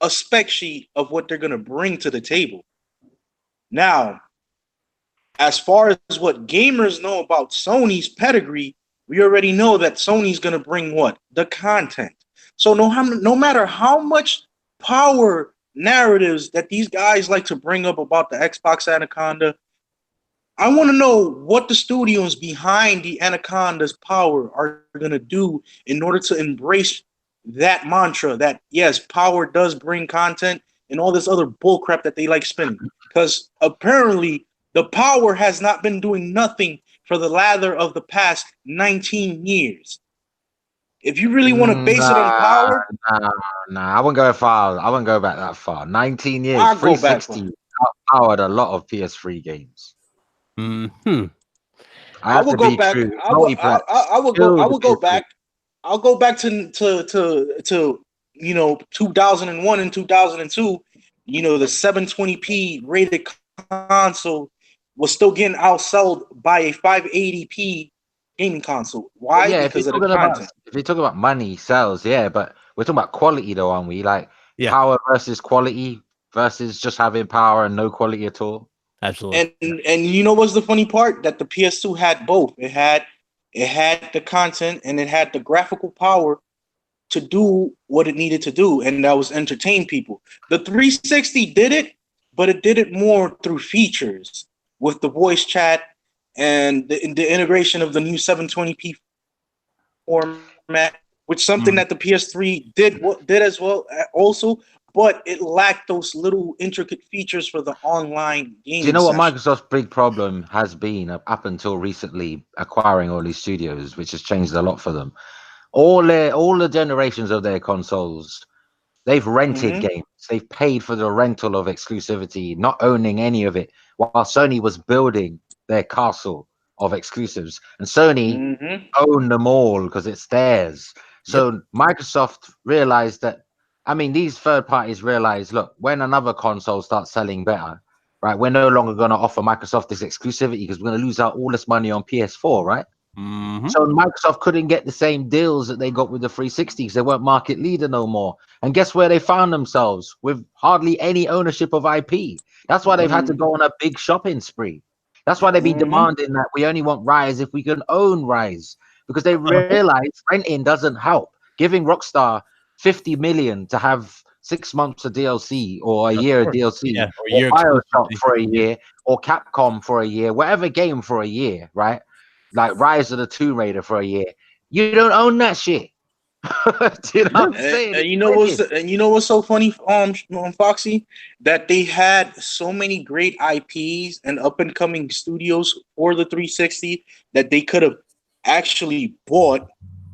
a spec sheet of what they're going to bring to the table. Now, as far as what gamers know about Sony's pedigree, we already know that Sony's going to bring what? The content. So no matter how much power narratives that these guys like to bring up about the Xbox Anaconda, I want to know what the studios behind the Anaconda's power are going to do in order to embrace that mantra that, yes, power does bring content and all this other bullcrap that they like spinning. Because apparently the power has not been doing nothing for the lather of the past 19 years. If you really want to base it on power, I wouldn't go far. I wouldn't go back that far. 19 years, I'll go back 360 powered a lot of PS3 games. Mm-hmm. I will go back. I will go back. I'll go back to 2001 and 2002. the 720p rated console was still getting outsold by a 580p gaming console. Why? Yeah, because of the content. If you talk about money, sales, yeah, but we're talking about quality though, aren't we? Like power versus quality versus just having power and no quality at all. Absolutely. And you know what's the funny part? That the PS2 had both. It had the content and it had the graphical power to do what it needed to do, and that was entertain people. The 360 did it, but it did it more through features with the voice chat and the integration of the new 720p format, which something that the PS3 did as well also, but it lacked those little intricate features for the online game. Do you know what Microsoft's big problem has been up until recently, acquiring all these studios, which has changed a lot for them? All the generations of their consoles, they've rented games. They've paid for the rental of exclusivity, not owning any of it, while Sony was building their castle of exclusives. And Sony owned them all because it's theirs. So Microsoft realized that, I mean, these third parties realize, look, when another console starts selling better, right, we're no longer going to offer Microsoft this exclusivity because we're going to lose out all this money on PS4, right? So Microsoft couldn't get the same deals that they got with the 360 because they weren't market leader no more. And guess where they found themselves? With hardly any ownership of IP. That's why they've had to go on a big shopping spree. That's why they've been demanding that we only want Rise if we can own Rise, because they realize renting doesn't help. Giving Rockstar 50 million to have 6 months of DLC or a year of DLC, or BioShock for a year, or Capcom for a year, whatever game for a year, right? Like Rise of the Tomb Raider for a year. You don't own that shit. Do you know what I'm saying? And you know what's so funny, Foxy? That they had so many great IPs and up and coming studios for the 360 that they could have actually bought,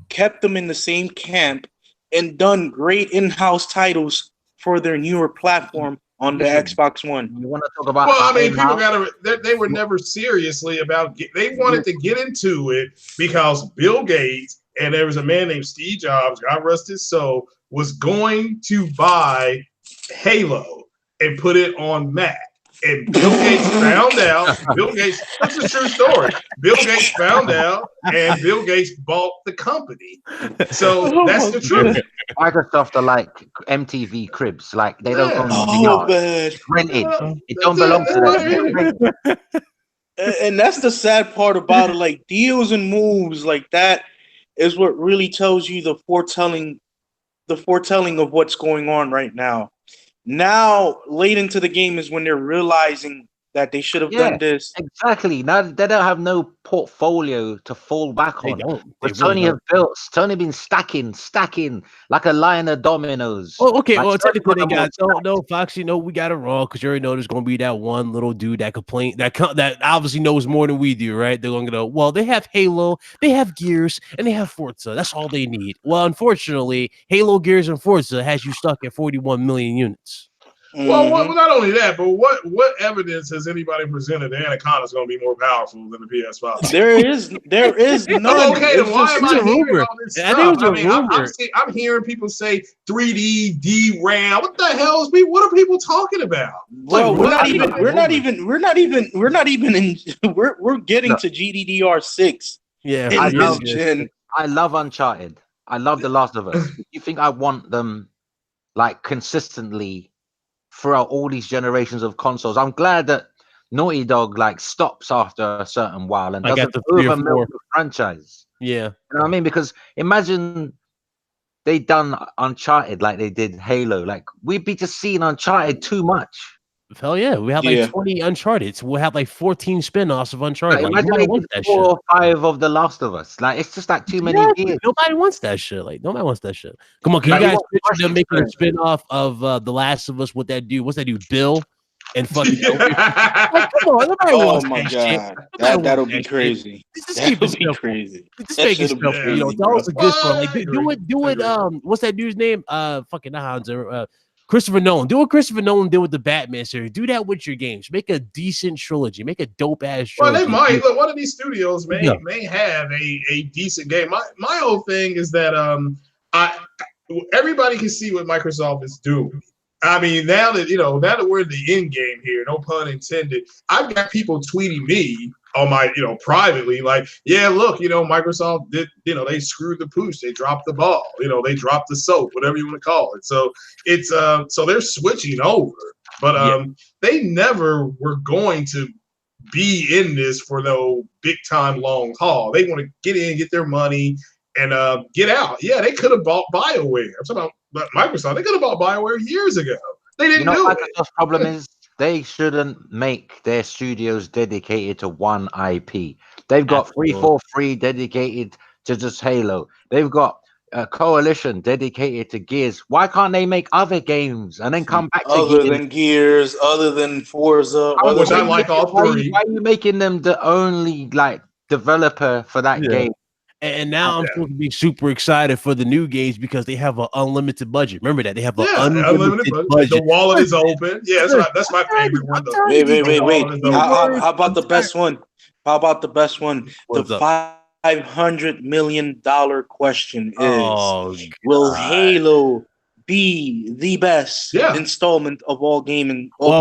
kept them in the same camp, and done great in-house titles for their newer platform on the Xbox One. You want to talk about? Well, I mean, people they were never seriously about. They wanted to get into it because Bill Gates and there was a man named Steve Jobs, God rest his soul, was going to buy Halo and put it on Mac. And Bill Gates found out. That's a true story. Bill Gates found out, and Bill Gates bought the company. So that's the truth. Microsoft are like MTV Cribs. Like they don't own the yard. It's rented. It don't belong to them. And that's the sad part about it. Like deals and moves like that is what really tells you the foretelling of what's going on right now. Now, late into the game is when they're realizing that they should have done this. Exactly. Now they don't have no portfolio to fall back on. But Sony have built. Sony been stacking like a line of dominoes. Oh, okay. Well, technically they got no Foxy. No, we got it wrong because you already know there's gonna be that one little dude that that obviously knows more than we do, right? They're gonna go, well, they have Halo, they have Gears, and they have Forza. That's all they need. Well, unfortunately, Halo, Gears, and Forza has you stuck at 41 million units. Well, not only that, but what evidence has anybody presented the Anaconda is going to be more powerful than the PS5? There is none. Okay, then why am I hearing all this stuff? I'm hearing people say 3D DRAM. What the hell is people? What are people talking about? Well, we're getting to GDDR6. Yeah, I love Uncharted. I love The Last of Us. You think I want them like consistently throughout all these generations of consoles? I'm glad that Naughty Dog like stops after a certain while and doesn't overmilk the franchise. Yeah, you know what I mean? Because imagine they done Uncharted like they did Halo. Like we'd be just seeing Uncharted too much. Hell yeah, we have like 20 Uncharted. We'll have like 14 spin-offs of Uncharted. Like, imagine 4 or 5 of The Last of Us. Like it's just like too many years. Nobody wants that shit. Like nobody wants that shit. Come on, can you guys picture them making a spin-off of The Last of Us with that dude? What's that dude? Bill and fucking like, come on, nobody wants that shit. That'll be crazy. That'll be crazy. Just make it simple. You know, that was a good one. Like do it. What's that dude's name? Fucking Hanser. Christopher Nolan. Do what Christopher Nolan did with the Batman series. Do that with your games. Make a decent trilogy. Make a dope ass trilogy. Well, they might. Look, one of these studios may have a decent game. My whole thing is that everybody can see what Microsoft is doing. I mean, now that we're in the end game here, no pun intended, I've got people tweeting me on my, privately, like, yeah, look, Microsoft did, they screwed the pooch, they dropped the ball, they dropped the soap, whatever you want to call it. So it's so they're switching over, but they never were going to be in this for no big time long haul. They want to get in, get their money, and get out. Yeah, they could have bought BioWare. I'm talking about Microsoft. They could have bought BioWare years ago. They didn't do it. Microsoft's problem is they shouldn't make their studios dedicated to one IP. They've got 343 dedicated to just Halo. They've got a Coalition dedicated to Gears. Why can't they make other games and then come back to other than Gears, other than Forza? Which I like all three. Why are you making them the only developer for that game? And now I'm supposed to be super excited for the new games because they have an unlimited budget. Remember that they have an unlimited budget. The wallet is open. Yeah, that's my favorite one. Wait. How about the best one? What's the $500 million question is: will Halo be the best installment of all gaming? I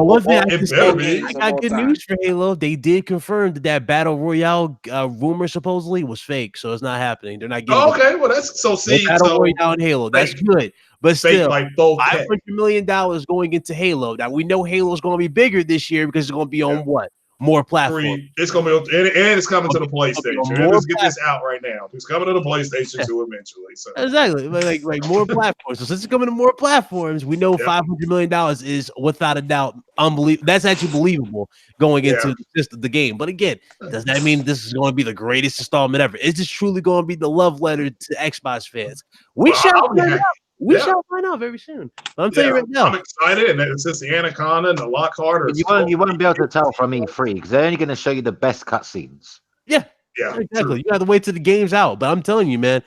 got good news for Halo. They did confirm that Battle Royale rumor supposedly was fake, so it's not happening. They're not getting. Well, that's so. See, Battle Royale and Halo, that's good. But still, like $500 million going into Halo. Now we know Halo is going to be bigger this year because it's going to be on what? More platforms. It's going to be, and it's coming to the PlayStation. Let's get this out right now. It's coming to the PlayStation 2 eventually. So. Exactly, like more platforms. So since it's coming to more platforms, we know $500 million is without a doubt unbelievable. That's actually believable going into the game. But again, does that mean this is going to be the greatest installment ever? Is this truly going to be the love letter to Xbox fans? We shall find out. We shall find out very soon. I'm telling you right now. I'm excited, and since the Anaconda and the Lockhart you won't be able to tell from E3 because they're only going to show you the best cutscenes. Yeah, exactly. True. You have to wait till the game's out. But I'm telling you, man,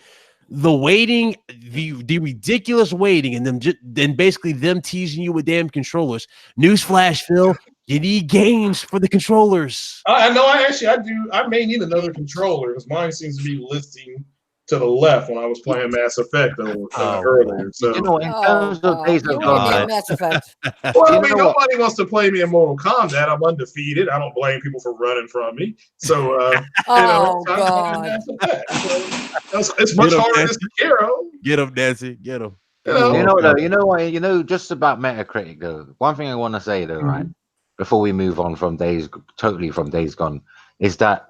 the waiting, the ridiculous waiting, and then basically them teasing you with damn controllers. Newsflash, Phil, you need games for the controllers. I know. I do. I may need another controller because mine seems to be listing to the left when I was playing Mass Effect earlier. So in terms of days of gone, Mass Effect. Well, I mean, nobody wants to play me in Mortal Kombat. I'm undefeated. I don't blame people for running from me. So God, it's much harder than Sekiro. Get him, Nancy. Get him. Just about Metacritic though. One thing I want to say though, right, before we move on from Days Gone, is that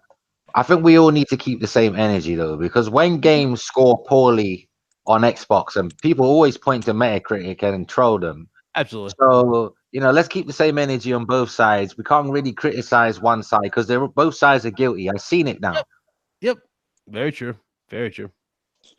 I think we all need to keep the same energy though, because when games score poorly on Xbox, and people always point to Metacritic and troll them. Absolutely. So let's keep the same energy on both sides. We can't really criticize one side because both sides are guilty. I've seen it now. Yep. Very true. Very true.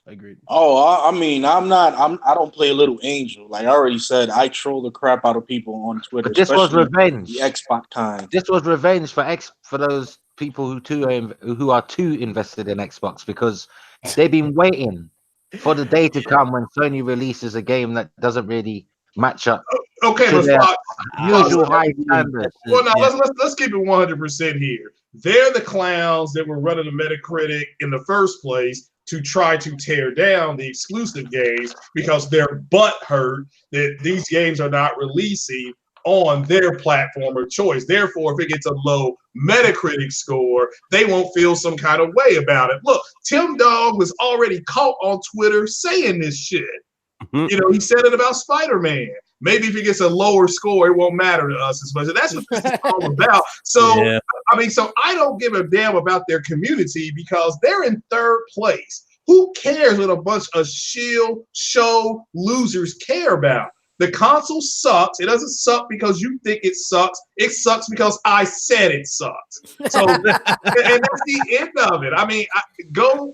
Agreed. I mean, I don't play a little angel. Like I already said, I troll the crap out of people on Twitter. But this was revenge. The Xbox kind. This was revenge for those people who are too invested in Xbox because they've been waiting for the day to come when Sony releases a game that doesn't really match up. Okay, to their usual high standards. Well, now let's keep it 100% here. They're the clowns that were running the Metacritic in the first place to try to tear down the exclusive games because they're butthurt that these games are not releasing on their platform of choice. Therefore, if it gets a low Metacritic score, they won't feel some kind of way about it. Look, Tim Dog was already caught on Twitter saying this shit. He said it about Spider-Man. Maybe if it gets a lower score, it won't matter to us as much. That's what this is all about. So, so I don't give a damn about their community because they're in third place. Who cares what a bunch of shield show losers care about? The console sucks. It doesn't suck because you think it sucks. It sucks because I said it sucks. So, and that's the end of it. I mean,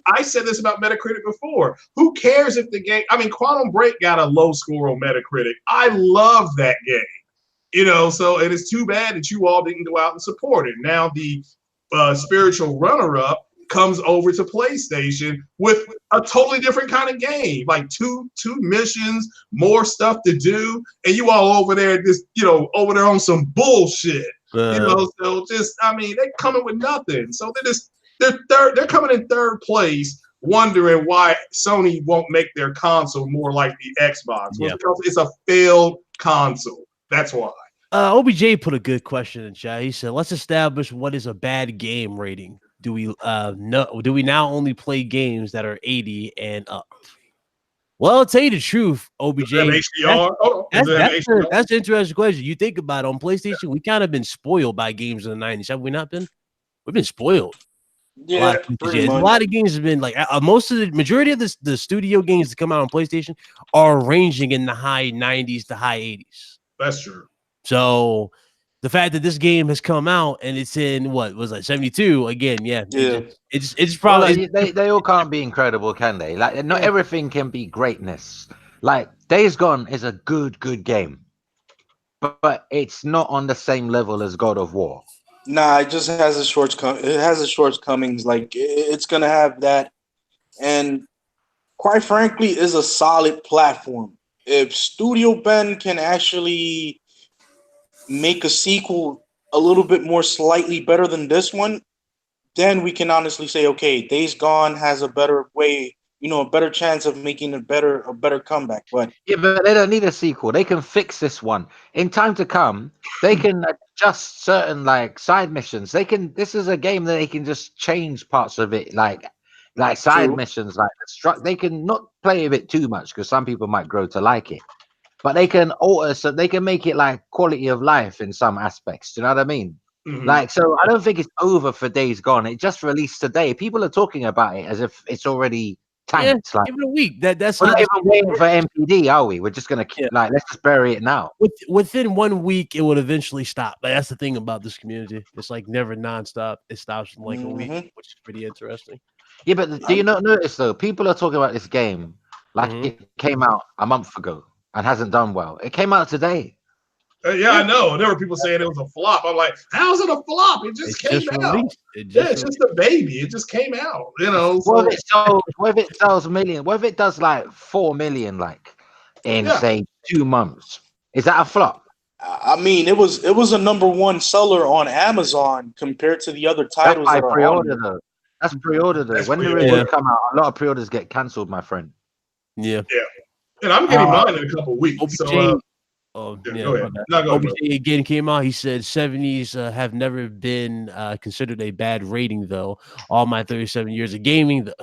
I said this about Metacritic before. Who cares if the game? I mean, Quantum Break got a low score on Metacritic. I love that game. So it is too bad that you all didn't go out and support it. Now the spiritual runner-up comes over to PlayStation with a totally different kind of game, like two missions, more stuff to do, and you all over there just over there on some bullshit. So just they're coming with nothing. So they're coming in third place, wondering why Sony won't make their console more like the Xbox. Because it's a failed console. That's why. OBJ put a good question in chat. He said, "Let's establish what is a bad game rating. Do we now only play games that are 80 and up?" Well, I'll tell you the truth, OBJ. Does it have HDR? That's an interesting question. You think about it, on PlayStation, we kind of been spoiled by games in the 90s. Have we not been? We've been spoiled. Yeah, a lot of games have been like most of the majority of the studio games that come out on PlayStation are ranging in the high 90s to high 80s. That's true. So the fact that this game has come out and it's in what was like 72 again, it's probably they all can't be incredible, can they? Like not everything can be greatness. Like Days Gone is a good game, but it's not on the same level as God of War. Nah, it just has its shortcomings. Like it's gonna have that, and quite frankly, is a solid platform. If Studio Ben can actually make a sequel a little bit more slightly better than this one, then we can honestly say, okay, Days Gone has a better way, a better chance of making a better comeback. But but they don't need a sequel. They can fix this one in time to come. They can adjust certain like side missions. This is a game that they can just change parts of it, like side missions, like they can not play a bit too much because some people might grow to like it. But they can alter, so they can make it like quality of life in some aspects. Do you know what I mean? Mm-hmm. Like, so I don't think it's over for Days Gone. It just released today. People are talking about it as if it's already tanked. Like, give it a week. That's we're not even waiting for MPD, are we? We're just gonna let's just bury it now. Within 1 week, it would eventually stop. Like, that's the thing about this community. It's like never nonstop. It stops in like a week, which is pretty interesting. Yeah, but do you not notice though? People are talking about this game like it came out a month ago and hasn't done well. It came out today. I know. There were people saying it was a flop. I'm like, how's it a flop? It just came out. It's just a baby. It just came out. What if it sells million? What if it does like 4 million, like in say 2 months? Is that a flop? I mean, it was a #1 seller on Amazon compared to the other titles. That's pre-order though. That's pre-order though. When the reviews come out, a lot of pre-orders get cancelled, my friend. Yeah. And I'm getting mine in a couple of weeks. So. Go ahead. OBJ again came out. He said 70s have never been considered a bad rating, though. All my 37 years of gaming, though.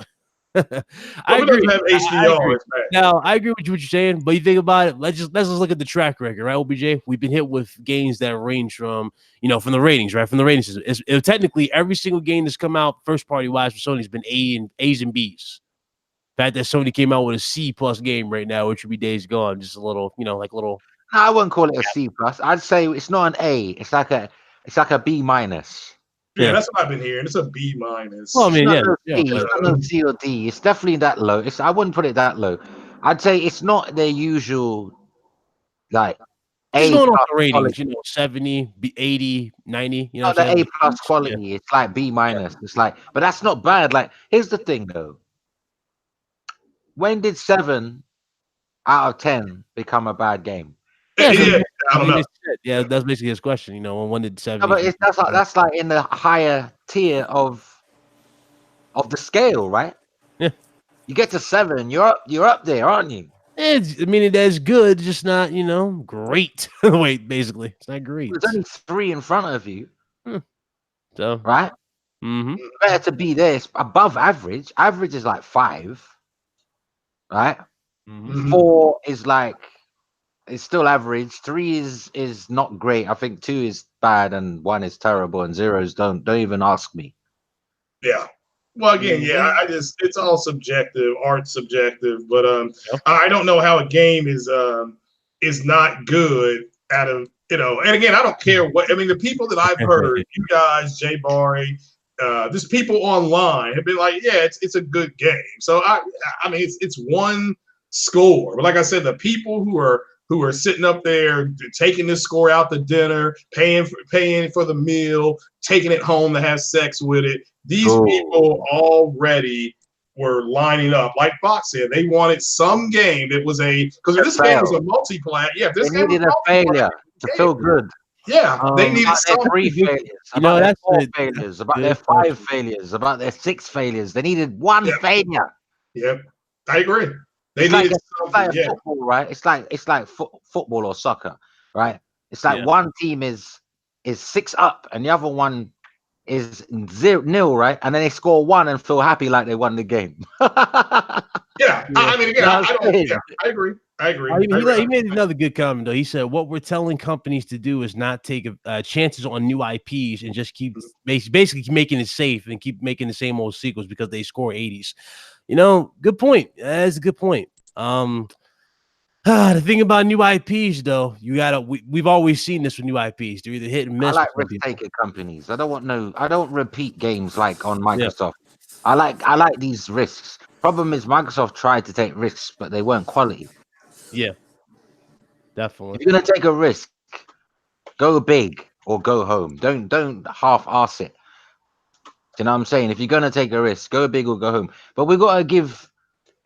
I agree. Have HDR. Now I agree with what you're saying, but you think about it. Let's just look at the track record, right? OBJ, we've been hit with games that range from from the ratings, right? From the ratings system. It's technically every single game that's come out first party wise for Sony has been A's and B's. The fact that Sony came out with a C+ game right now, which would be Days Gone, just a little, like a little. I wouldn't call it a C+. I'd say it's not an A. It's like a B-. Yeah, that's what I've been hearing. It's a B-. Well, I mean, it's not no C or D. It's definitely that low. I wouldn't put it that low. I'd say it's not their usual like A plus ratings. 70, 80, 90. Not the A+ quality. Yeah. It's like B-. It's like, but that's not bad. Like, here's the thing though. When did 7 out of 10 become a bad game? I don't know. Yeah, that's basically his question. When did 7? No, but that's like in the higher tier of the scale, right? Yeah. You get to 7, you're up there, aren't you? That's good, just not great. Wait, basically, it's not great. There's only 3 in front of you, so right? Mm-hmm. Better to be there. It's above average. Average is like 5, right? Mm-hmm. 4 is like. It's still average. 3 is not great. I think 2 is bad and 1 is terrible and 0s don't even ask me. Yeah. Well, again, it's all subjective. Art's subjective, but I don't know how a game is not good out of And again, I don't care what. I mean, the people that I've heard, you guys, Jay Barry, just people online have been like, yeah, it's a good game. So I mean, it's one score. But like I said, the people who are sitting up there taking this score out to dinner, paying for the meal, taking it home to have sex with it. These people already were lining up. Like Fox said, they wanted some game that was because this game was a multiplayer. Yeah, this game needed a failure to feel good. Yeah, they needed some 3 failures. About their 4 failures, about their 5 failures, about their 6 failures. They needed 1 failure. Yep, I agree. They It's like, needed it's like something. Yeah. football, right? It's like football or soccer, right? It's like one team is 6-up and the other one is 0-0, right? And then they score 1 and feel happy like they won the game. Yeah. I mean, again, I don't. Yeah, I agree. I agree. He made another good comment though. He said, "What we're telling companies to do is not take chances on new IPs and just keep basically keep making it safe and keep making the same old sequels because they score 80s." You know, good point. That's a good point. The thing about new IPs though, you gotta we've always seen this with new IPs. They're either hit and miss. I like risk taker companies. I don't repeat games like on Microsoft. I like these risks. Problem is Microsoft tried to take risks, but they weren't quality. Yeah. Definitely. If you're gonna take a risk, go big or go home. Don't half-ass it. You know what I'm saying? If you're gonna take a risk, go big or go home. But we gotta give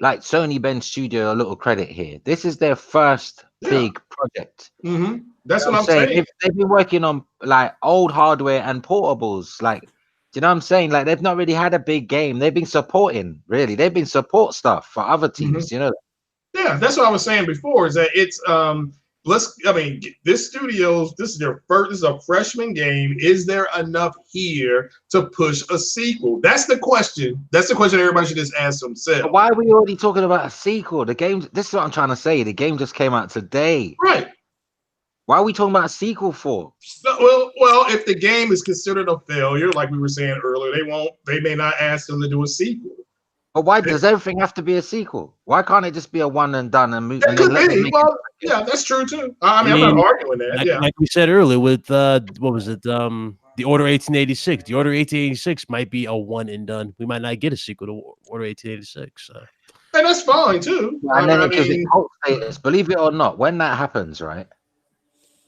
like Sony Bend Studio a little credit here. This is their first big project. Mm-hmm. That's what I'm saying. They've been working on like old hardware and portables. Like, do you know what I'm saying? Like they've not really had a big game. They've been supporting, really. They've been support stuff for other teams. You know. Yeah, that's what I was saying before. Is that it's this studio's this is their first. This is a freshman game. Is there enough here to push a sequel? That's the question. That's the question everybody should just ask themselves. But why are we already talking about a sequel? The game. This is what I'm trying to say. The game just came out today. Right. Why are we talking about a sequel for? Well, if the game is considered a failure, like we were saying earlier, they may not ask them to do a sequel. But why does everything have to be a sequel? Why can't it just be a one and done and move? It could be. Well, yeah, that's true too. I mean, I'm not arguing that. Like we said earlier with what was it? The Order 1886. The Order 1886 might be a one and done. We might not get a sequel to Order 1886. And that's fine too. And then it gives it cult status. Believe it or not, when that happens, right?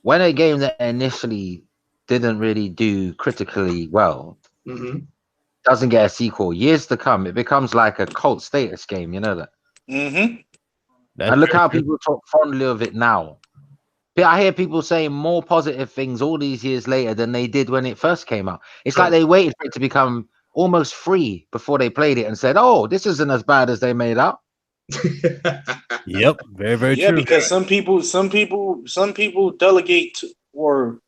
When a game that initially didn't really do critically well doesn't get a sequel, years to come, it becomes like a cult status game. You know that? And look how people talk fondly of it now. I hear people saying more positive things all these years later than they did when it first came out. It's like they waited for it to become almost free before they played it and said, "Oh, this isn't as bad as they made out." Yep, very, very true. Yeah, because some people delegate or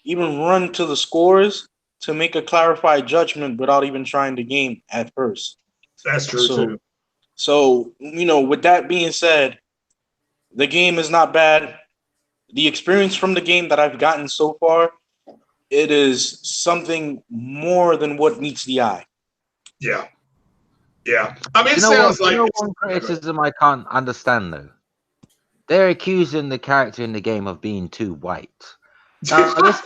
even run to the scores to make a clarified judgment without even trying the game at first. That's true too. So, with that being said, the game is not bad. The experience from the game that I've gotten so far, it is something more than what meets the eye. Yeah. Yeah. I mean, it sounds like one criticism I can't understand though. They're accusing the character in the game of being too white. Now, this is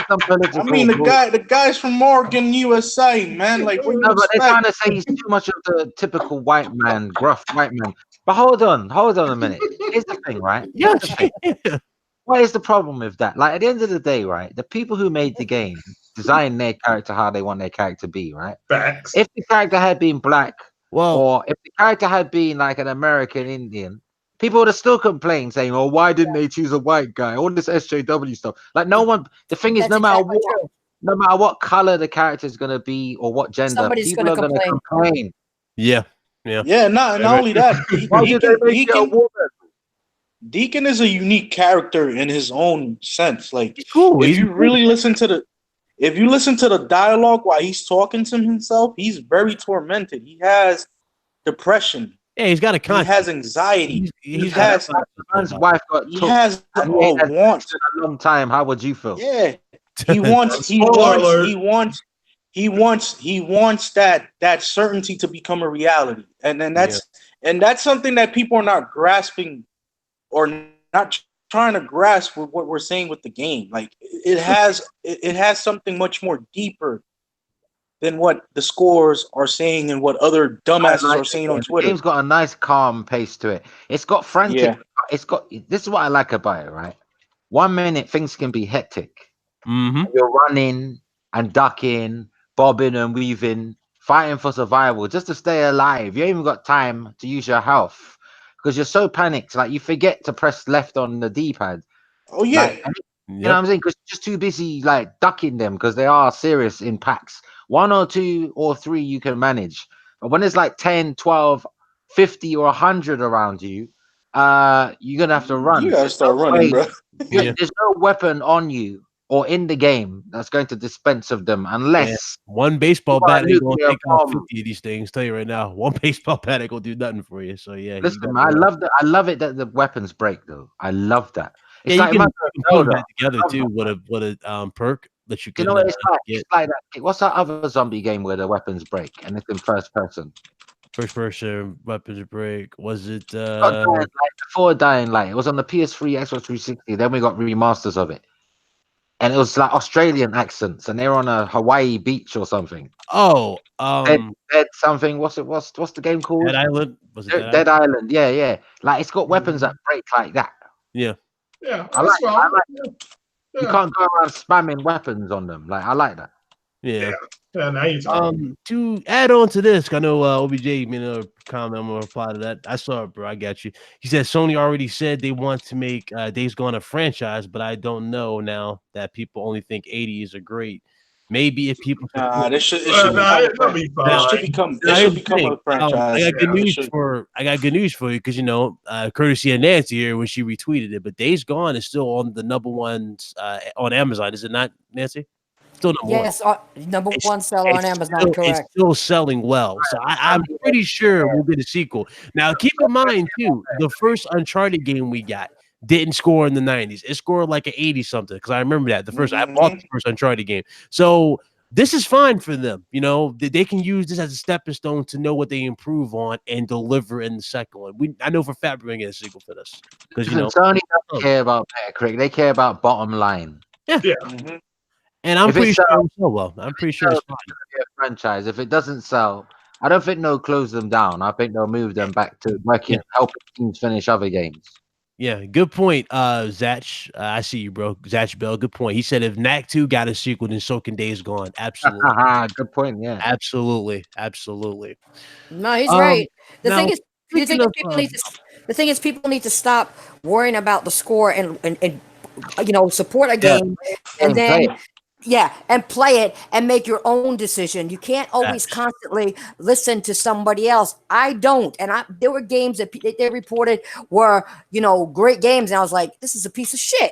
some political. I mean, the guy's from Morgan, USA, man. Like, what no, but they're trying to say he's too much of the typical white man, gruff white man. But hold on a minute. Here's the thing, right? What is the problem with that? Like, at the end of the day, right? The people who made the game design their character how they want their character to be, right? Facts. If the character had been black, or if the character had been like an American Indian, people would have still complained, saying, "Oh, why didn't they choose a white guy?" All this SJW stuff. Like, no one. The thing is, no matter what color the character is gonna be or what gender, people are gonna complain. Yeah. Not only that, Deacon is a unique character in his own sense. Like, cool. If you listen to the dialogue while he's talking to himself, he's very tormented. He has depression. Yeah, he's got a conscience. He has anxiety. He has his wife got he has a want. In a long time. How would you feel? Yeah, he wants that certainty to become a reality, and then that's something that people are not grasping or not trying to grasp with what we're saying with the game. Like, it has something much more deeper than what the scores are saying and what other dumbasses are saying on Twitter. The game's got a nice calm pace to it. It's got frantic. Yeah. This is what I like about it, right? 1 minute things can be hectic. You're running and ducking, bobbing and weaving, fighting for survival just to stay alive. You ain't even got time to use your health because you're so panicked. Like, you forget to press left on the D-pad. Oh yeah. Like, you know what I'm saying? Because you're just too busy like ducking them because they are serious in packs. 1 or 2 or 3 you can manage. But when it's like 10, 12, 50 or 100 around you, you're gonna have to run. You gotta start running, bro. Yeah. There's no weapon on you or in the game that's going to dispense of them unless One baseball you got a bat ain't gonna nuclear take out bomb. 50 of these things. Tell you right now, one baseball bat ain't gonna do nothing for you. So yeah, Listen, you man, I love it that the weapons break though. I love that. It's yeah, like you can imagine put them Zelda. back together I love too. that. What a perk that you You can know what it's like? get. It's like that. What's that other zombie game where the weapons break and it's in first person? First person weapons break. Was it Not Dying Light, before Dying Light. It was on the PS3, Xbox 360. Then we got remasters of it, and it was like Australian accents, and they were on a Hawaii beach or something. oh Dead something. What's it? What's the game called? Dead Island? Was it Dead Island? Dead Island. Yeah, yeah. Like it's got weapons that break like that. Yeah. Yeah, I that's like. fine. You can't go around spamming weapons on them. Like I like that. Yeah. Yeah, now you're talking. To add on to this, I know OBJ made a comment. I'm gonna reply to that. I saw it, bro. I got you. He said Sony already said they want to make Days Gone a franchise, but I don't know now that people only think 80s are great. Maybe if people Nah, it should It'll be fine. become I a franchise. got good Yeah, news I got good news for you because courtesy of Nancy here when she retweeted it. But Days Gone is still on the number one on Amazon, is it not, Nancy? Still number one. Yes, number one seller on Amazon. Correct. It's still selling well, so I'm pretty sure we'll get a sequel. Now, keep in mind too, the first Uncharted game we got didn't score in the 90s. It scored like an 80 something because I remember that I bought the first Uncharted game. So this is fine for them. They can use this as a stepping stone to know what they improve on and deliver in the second one. I know for a fact we're gonna get a sequel for this because Sony doesn't care about Metacritic. They care about bottom line. Yeah. Mm-hmm. And I'm If pretty it sure sells- it'll sell well. I'm pretty sure it's fine. Be a franchise. If it doesn't sell, I don't think they'll close them down. I think they'll move them back to working, helping teams finish other games. Yeah, good point, Zach. I see you, bro. Zach Bell, good point. He said if Knack 2 got a sequel, then so can Days Gone. Absolutely. Good point, yeah. Absolutely. No, he's right. The now, thing is, people need to stop worrying about the score and support a game and then play it and make your own decision. You can't always constantly listen to somebody else. I don't. And there were games that they reported were, great games. And I was like, this is a piece of shit.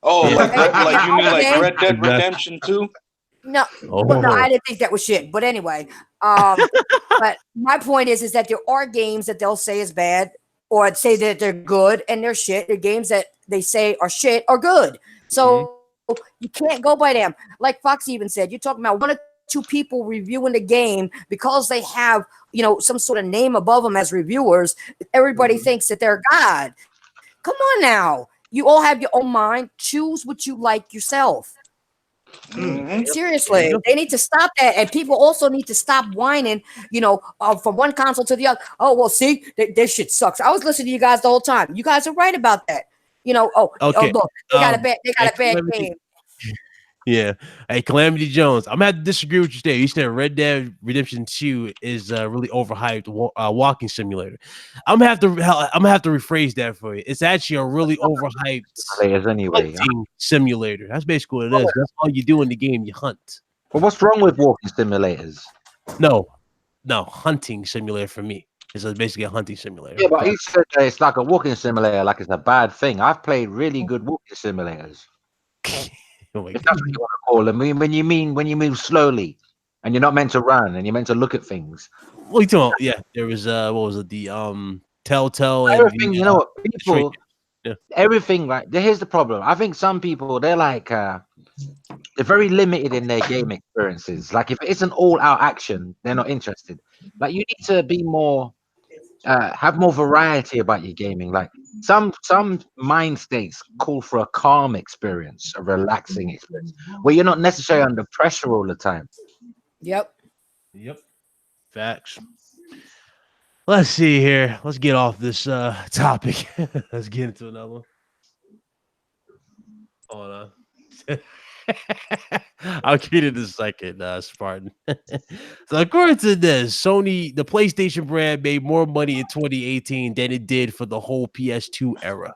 Oh, like you mean like Red Dead Redemption 2? No, no, I didn't think that was shit. But anyway, but my point is that there are games that they'll say is bad or say that they're good and they're shit. The games that they say are shit are good. So you can't go by them. Like Fox even said, you're talking about one or two people reviewing the game because they have, some sort of name above them as reviewers. Everybody thinks that they're God. Come on now. You all have your own mind. Choose what you like yourself. Seriously, they need to stop that, and people also need to stop whining. From one console to the other. Oh well, see, this shit sucks. I was listening to you guys the whole time. You guys are right about that. Look, they got a bad game. Yeah. Hey, Calamity Jones, I'm gonna have to disagree with you today. You said Red Dead Redemption 2 is really overhyped walking simulator. I'm gonna have to rephrase that for you. It's actually a really overhyped hunting simulator. That's basically what it is. That's all you do in the game. You hunt. Well, what's wrong with walking simulators? No, hunting simulator for me. It's basically a hunting simulator. Yeah, but he said that it's like a walking simulator, like it's a bad thing. I've played really good walking simulators. If that's what you want to call them. When you move slowly and you're not meant to run and you're meant to look at things. Well, you know, yeah, there was what was it? The Telltale everything, people everything, right? Here's the problem. I think some people they're like they're very limited in their game experiences. Like if it isn't all out action, they're not interested. Like you need to be more have more variety about your gaming. Like some mind states call for a calm experience, a relaxing experience, where you're not necessarily under pressure all the time. Yep. Facts. Let's see here. Let's get off this topic. Let's get into another one. Hold on. I'll get it in a second, Spartan. So according to this, Sony, the PlayStation brand, made more money in 2018 than it did for the whole PS2 era.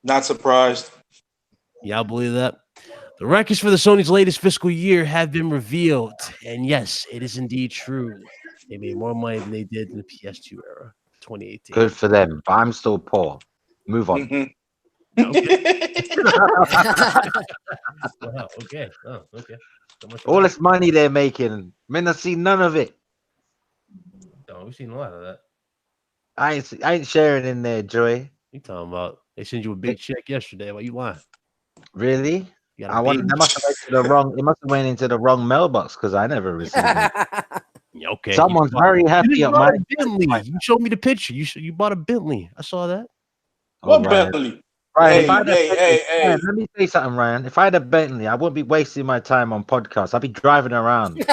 Not surprised. Y'all believe that? The records for the Sony's latest fiscal year have been revealed, and yes, it is indeed true. They made more money than they did in the PS2 era, 2018. Good for them, but I'm still poor. Move on. Mhm. Wow, okay. Oh, okay. So much for All that. this money they're making, man, I see none of it. Oh, we've seen a lot of that. I ain't sharing in there, Joy. You talking about? They sent you a big check yesterday. Why you lying? Really? You got a I want. big- That must have went to the wrong. It must have went into the wrong mailbox because I never received it. Yeah, okay. Someone's very happy You at bought my. a Bentley. You showed me the picture. You bought a Bentley. I saw that. Oh, What Ryan. Bentley? Ryan, Hey, if I had a hey, Bentley, hey, hey. Ryan, let me say something, Ryan. If I had a Bentley, I wouldn't be wasting my time on podcasts. I'd be driving around.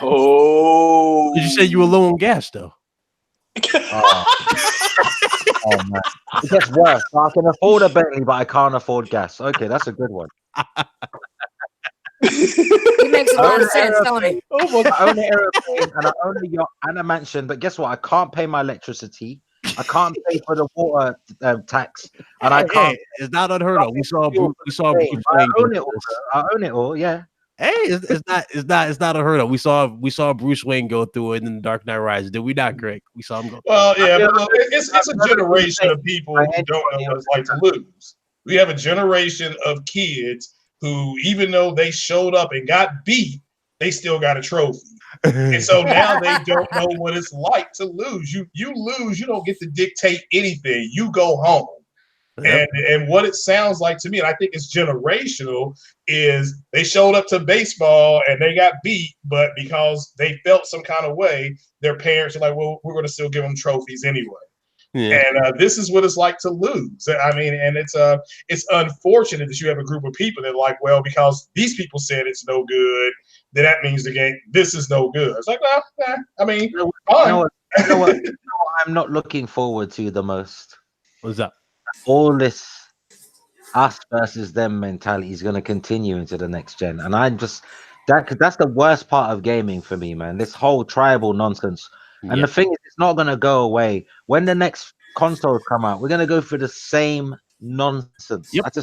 Oh. Did you say you were low on gas though? Oh, oh man, it gets worse. So I can afford a Bentley, but I can't afford gas. Okay, that's a good one. He makes a I lot own of an sense, don't he? aeroplane, I own an aeroplane and I own a yacht and a mansion, but guess what? I can't pay my electricity. I can't pay for the water tax, and I can't. It's not unheard of. We saw Bruce I Wayne go own it through all. this. I own it all. Yeah. Hey, it's not unheard of. We saw Bruce Wayne go through it in the Dark Knight Rises. Did we not, Greg? We saw him go. Well, yeah, Yeah, but look, it's a generation of people who don't know what it's like to lose. We have a generation of kids who, even though they showed up and got beat, they still got a trophy. And so now they don't know what it's like to lose. You lose, you don't get to dictate anything. You go home. And what it sounds like to me, and I think it's generational, is they showed up to baseball and they got beat, but because they felt some kind of way, their parents are like, well, we're going to still give them trophies anyway. Yeah. And this is what it's like to lose. I mean, and it's unfortunate that you have a group of people that are like, well, because these people said it's no good, then that means the game, this is no good. It's like, well, I mean, fine. You know what I'm not looking forward to the most? What's up? All this us versus them mentality is going to continue into the next gen, and I'm just that's the worst part of gaming for me, man. This whole tribal nonsense. And the thing is, it's not going to go away. When the next consoles come out, we're going to go through the same nonsense. Yep.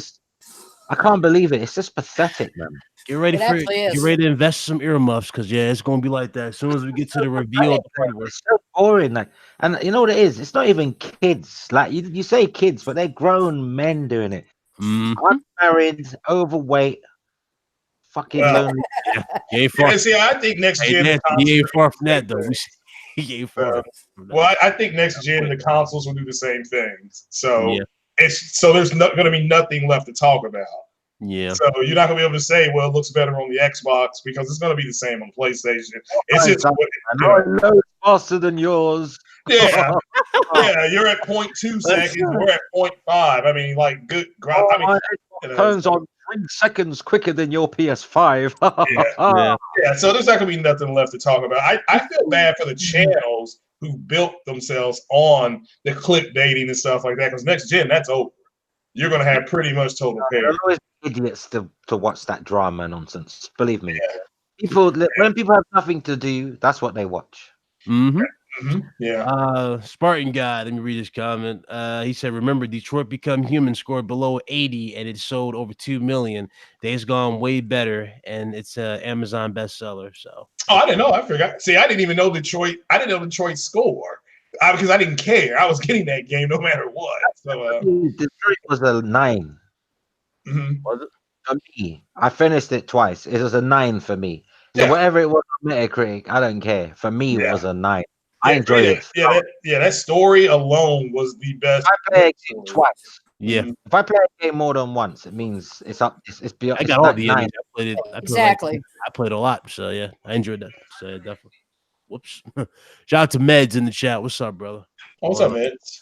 I can't believe it. It's just pathetic, man. Get ready It actually is. get ready to invest some earmuffs because it's gonna be like that as soon as we get to the reveal of the hardware. It's so boring. Like, and you know what it is? It's not even kids. Like you say kids, but they're grown men doing it. Unmarried, overweight, fucking lonely. You ain't far. And see, I think next gen. He ain't far from that though. He ain't far. Well, I think next gen the consoles will do the same things. So Yeah. there's not going to be nothing left to talk about. Yeah. So you're not going to be able to say, well, it looks better on the Xbox because it's going to be the same on PlayStation. It's just I know it's faster than yours. yeah, you're at 0.2 seconds. We're at 0.5. I mean, like good. I mean, turns on 3 seconds quicker than your PS5. Yeah. So there's not going to be nothing left to talk about. I feel bad for the channels who built themselves on the clickbaiting and stuff like that because next gen that's over. You're going to have pretty much total chaos. There's always idiots to watch that drama nonsense. Believe me. When people have nothing to do, that's what they watch. Yeah. Spartan guy, let me read his comment. He said, remember, Detroit Become Human scored below 80 and it sold over 2 million. Days Gone way better, and it's an Amazon bestseller. So I didn't know. I forgot. See, I didn't even know Detroit. I didn't know Detroit's score because I didn't care. I was getting that game no matter what. So Detroit was a 9. was it? For me, I finished it twice. It was a 9 for me. So whatever it was on Metacritic, I don't care. For me, it was a 9. I enjoyed it. That story alone was the best. I played it twice. Yeah. If I play a game more than once, it means it's up. It's beyond. I got all the 9. endings. I played it. Exactly. I played a lot. So yeah, I enjoyed that. So yeah, definitely. Whoops. Shout out to Meds in the chat. What's up, brother? What's up, Meds?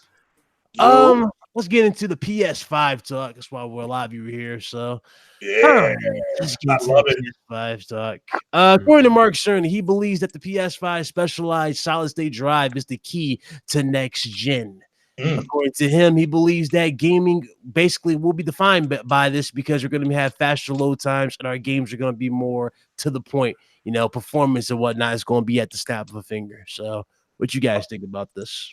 Let's get into the PS5 talk. That's why a lot of you are here. So yeah, let's get into the PS5 talk. According to Mark Cerny, he believes that the PS5 specialized solid-state drive is the key to next gen. According to him, he believes that gaming basically will be defined by this because we're going to have faster load times and our games are going to be more to the point. You know, performance and whatnot is going to be at the snap of a finger. So, what you guys think about this?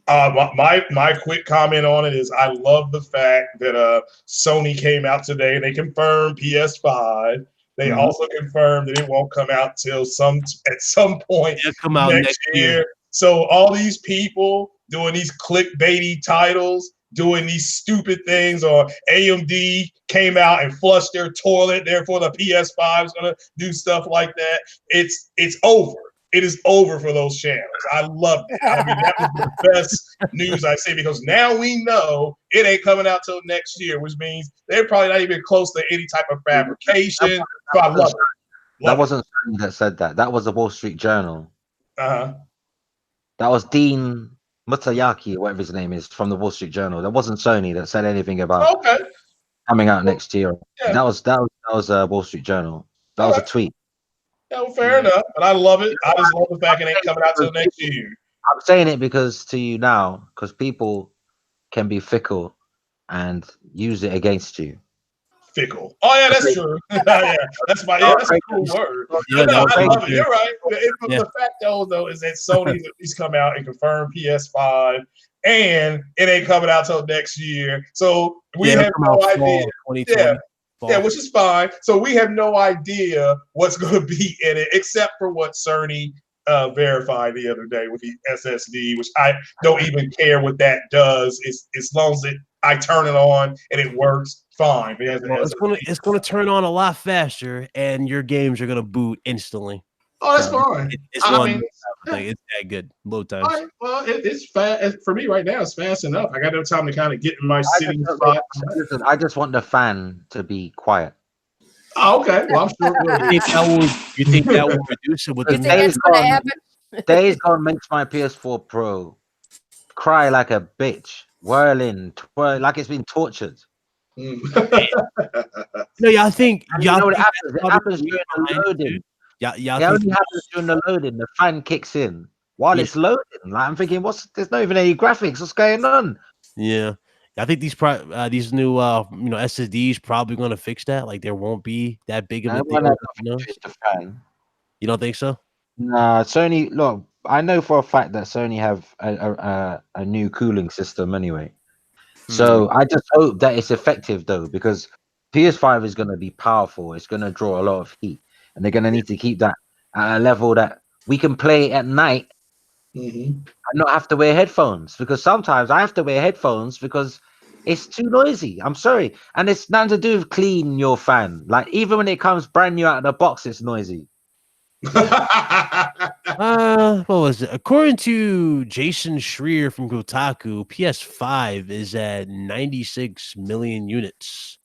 My quick comment on it is I love the fact that Sony came out today and they confirmed PS5 They also confirmed that it won't come out till at some point come out next year. So all these people doing these clickbaity titles, doing these stupid things, or AMD came out and flushed their toilet, therefore the PS5 is gonna do stuff like that. It's over. It is over for those channels. I loved it. I mean, that was the best news I see, because now we know it ain't coming out till next year, which means they're probably not even close to any type of fabrication. So I love it. That wasn't Sony that said that. That was the Wall Street Journal. Uh-huh. That was Dean Mutayaki, whatever his name is, from the Wall Street Journal. That wasn't Sony that said anything about coming out next year. Yeah. That was Wall Street Journal. That was a tweet. Yeah, well, fair enough. But I love it. I just love the fact it ain't coming out till next year. I'm saying it because people can be fickle and use it against you. Fickle. Oh yeah, that's true. Yeah, that's a cool word. Yeah, no, I love it. You're right. The fact though is that Sony's at least come out and confirm PS5, and it ain't coming out till next year. So we have no idea. Yeah, which is fine. So we have no idea what's going to be in it, except for what Cerny verified the other day with the SSD, which I don't even care what that does. As long as I turn it on and it works, fine. It's going to turn on a lot faster, and your games are going to boot instantly. Oh, that's fine. It's that good. Load times. Right, well, it's fast for me right now. It's fast enough. I got no time to kind of get in my sitting spot. Listen, I just want the fan to be quiet. Oh, okay. Well, I'm sure you think that will reduce it with the Days Gone makes my PS4 Pro cry like a bitch, whirling, like it's been tortured. No, I think you know what happens? It happens during the loading. It only happens during the loading. The fan kicks in while it's loading. Like I'm thinking, there's not even any graphics. What's going on? Yeah, I think these new SSDs probably going to fix that. Like there won't be that big of a thing. You don't think so? Nah, Sony. Look, I know for a fact that Sony have a new cooling system anyway. So I just hope that it's effective though, because PS5 is going to be powerful. It's going to draw a lot of heat. And they're going to need to keep that at a level that we can play at night and not have to wear headphones. Because sometimes I have to wear headphones because it's too noisy. I'm sorry. And it's nothing to do with clean your fan. Like, even when it comes brand new out of the box, it's noisy. What was it? According to Jason Schreier from Kotaku, PS5 is at 96 million units.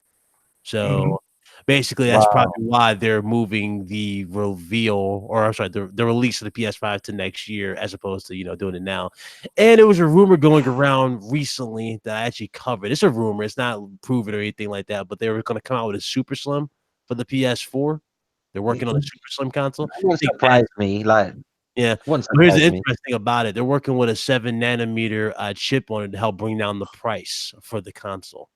So... basically, that's probably why they're moving the the release of the PS5 to next year, as opposed to doing it now. And there was a rumor going around recently that I actually covered. It's a rumor; it's not proven or anything like that. But they were going to come out with a Super Slim for the PS4. They're working on a Super Slim console. That surprised me. Here's the interesting about it: they're working with a 7-nanometer chip on it to help bring down the price for the console.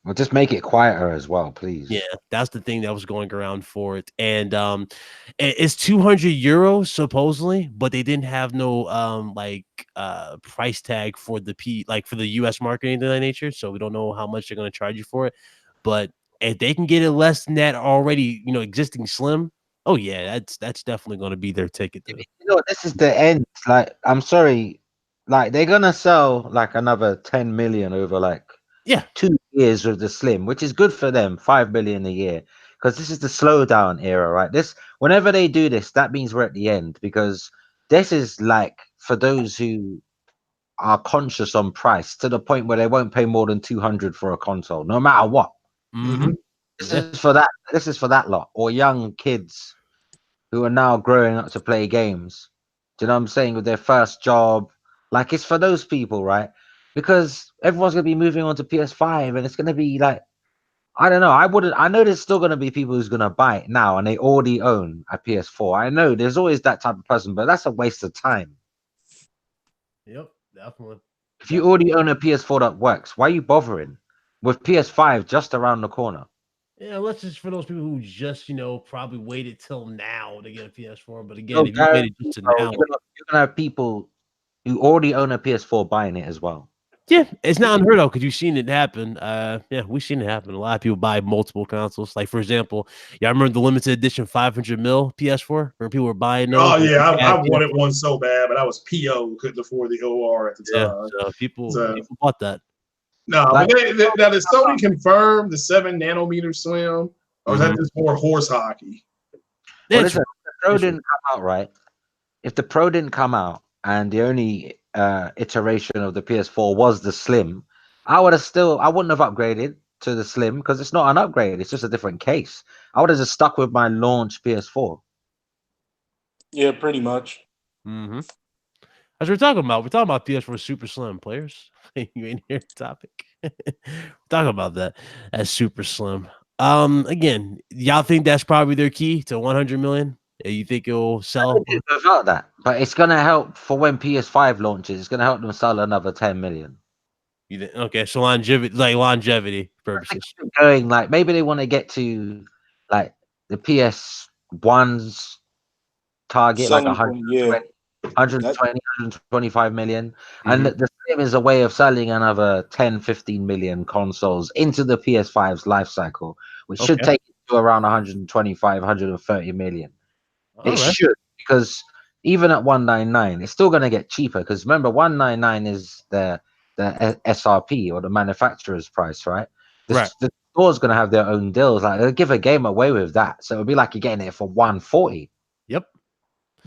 Well, just make it quieter as well, please. Yeah, that's the thing that was going around for it. And it's 200 euros supposedly, but they didn't have no price tag for for the US market or anything of that nature. So we don't know how much they're going to charge you for it. But if they can get it less than that already, existing Slim, oh yeah, that's definitely going to be their ticket. This is the end. Like, I'm sorry, like they're gonna sell like another 10 million over 2 years with the Slim, which is good for them, 5 million a year, because this is the slowdown era, right? Whenever they do this, that means we're at the end, because this is like for those who are conscious on price to the point where they won't pay more than 200 for a console, no matter what. This is for that. This is for that lot, or young kids who are now growing up to play games. Do you know what I'm saying? With their first job, like it's for those people, right? Because everyone's gonna be moving on to PS5, and it's gonna be like, I don't know. I know there's still gonna be people who's gonna buy it now, and they already own a PS4. I know there's always that type of person, but that's a waste of time. Yep, definitely. If you already own a PS4 that works, why are you bothering with PS5 just around the corner? Yeah, let's just for those people who just probably waited till now to get a PS4. But again, if you waited just to now, you're gonna have people who already own a PS4 buying it as well. Yeah, it's not unheard of because you've seen it happen. Yeah, we've seen it happen. A lot of people buy multiple consoles. Like, for example, I remember the limited edition 500 mil PS4 where people were buying those. Oh yeah, I wanted PS4. one so bad, but I was PO, couldn't afford the OR at the Yeah, time. so people So, bought that. no, Like- but now did Sony confirm the 7 nanometer Slim, or is that just more horse hockey? Well, That's listen, if the Pro didn't come out, right? If the Pro didn't come out and the only iteration of the PS4 was the Slim, I wouldn't have upgraded to the Slim because it's not an upgrade. It's just a different case. I would have just stuck with my launch PS4. Yeah, pretty much. Mm-hmm. As we're talking about PS4 Super Slim players. You ain't hear the topic. We're talking about that as Super Slim. Again, y'all think that's probably their key to 100 million? You think it'll sell? Without that, but it's gonna help for when PS5 launches. It's gonna help them sell another 10 million. You think, okay, so longevity purposes. Going like maybe they want to get to like the PS1's target, like Selling 120, 125 million. And the same is a way of selling another 10, 15 million consoles into the PS5's life cycle, which should take it to around 125, 130 million. It should, because even at 199, it's still going to get cheaper. Because remember, 199 is the SRP or the manufacturer's price, right? The store's going to have their own deals. Like they'll give a game away with that, so it'll be like you're getting it for 140. Yep.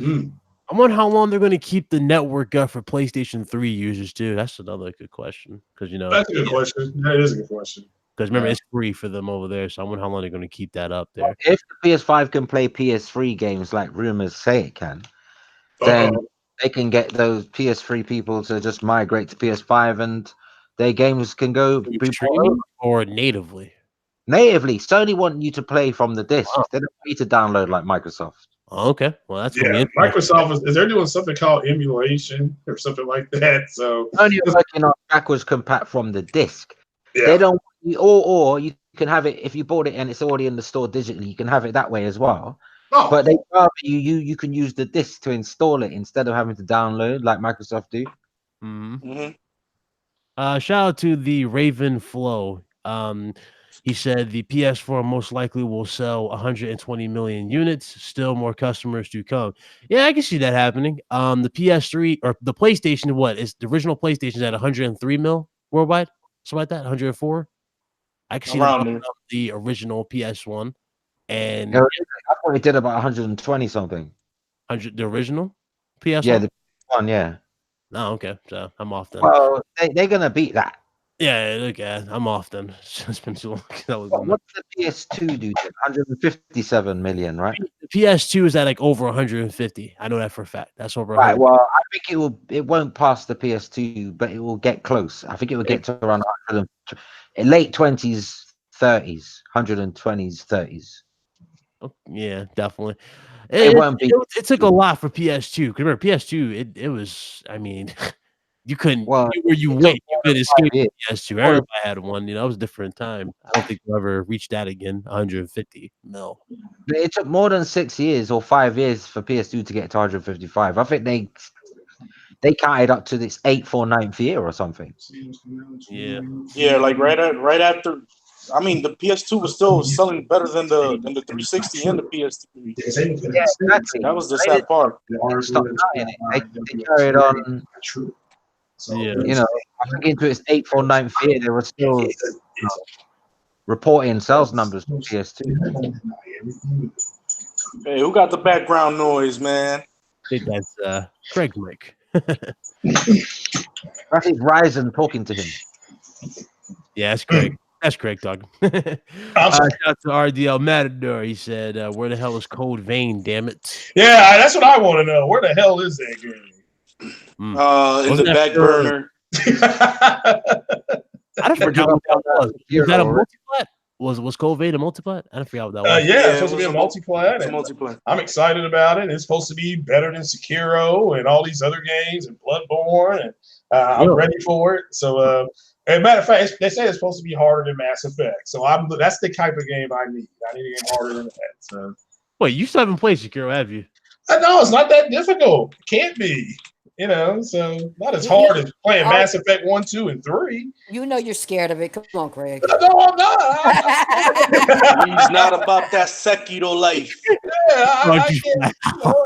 I wonder how long they're going to keep the network up for PlayStation 3 users too. That's another good question. Because That's a good question. That is a good question. Because remember, it's free for them over there. So I wonder how long they're going to keep that up there. If the PS5 can play PS3 games like rumors say it can, then they can get those PS3 people to just migrate to PS5 and their games can go be streaming or natively. Natively, Sony want you to play from the disc. They don't want you to download like Microsoft. Oh, okay, well that's Microsoft is they're doing something called emulation or something like that. So Sony are working on backwards compat from the disc. Yeah. They don't, or you can have it if you bought it and it's already in the store digitally. You can have it that way as well. Oh. But they rather you can use the disc to install it instead of having to download like Microsoft do. Shout out to the Raven Flow. He said the PS4 most likely will sell 120 million units. Still more customers to come. Yeah, I can see that happening. The PS3 or the PlayStation, what is the original PlayStation at 103 mil worldwide? Something like that, 104. I can see the original PS1. And I thought it did about 120 something. 100 the original PS1? Yeah, the one, yeah. Oh, okay. So I'm off then. Well, they're gonna beat that. Yeah, okay. I'm off then. It's been too long. What's the PS2 do? 157 million, right? The PS2 is at like over 150. I know that for a fact. That's over. Right. Well, I think it won't pass the PS2, but it will get close. I think it will get to around 100 late 20s, 30s, 120s, 30s. Oh, yeah, definitely. It took a lot for PS2. Because remember, PS2, it was, I mean, you couldn't, you couldn't escape PS2. Everybody had one. You know, it was a different time. I don't think we'll ever reach that again. 150 mil. It took more than 6 years or 5 years for PS2 to get to 155. I think they counted up to this 8th or 9th year or something. Yeah, like right after. I mean, the PS2 was still selling better than the 360 and the PS3. Yeah, exactly. That was the sad part. They carried on. Yeah, you know, I think into its 8th or 9th year, they were still reporting sales numbers for PS2. Hey, who got the background noise, man? I think that's Craig's mic. That's his Ryzen talking to him. Yeah, that's Craig. That's Craig talking. Shout out to RDL Matador. He said, where the hell is Cold Vein, damn it? Yeah, that's what I want to know. Where the hell is that game? In the back burner. I forgot what that was. Was that a multiplat? Was Cold Vein a multiplat? I forgot what that was. Yeah, it's supposed to be a multiplat. I'm excited about it. It's supposed to be better than Sekiro and all these other games and Bloodborne, and I'm ready for it. So, as a matter of fact, they say it's supposed to be harder than Mass Effect. So that's the type of game I need. I need a game harder than that. So, wait, you still haven't played Sekiro, have you? No, it's not that difficult. It can't be. You know, so not as hard as playing Mass Effect 1, 2, and 3. You know you're scared of it. Come on, Craig. No, I'm not. He's not about that Sekiro life. Yeah, I can't. You know,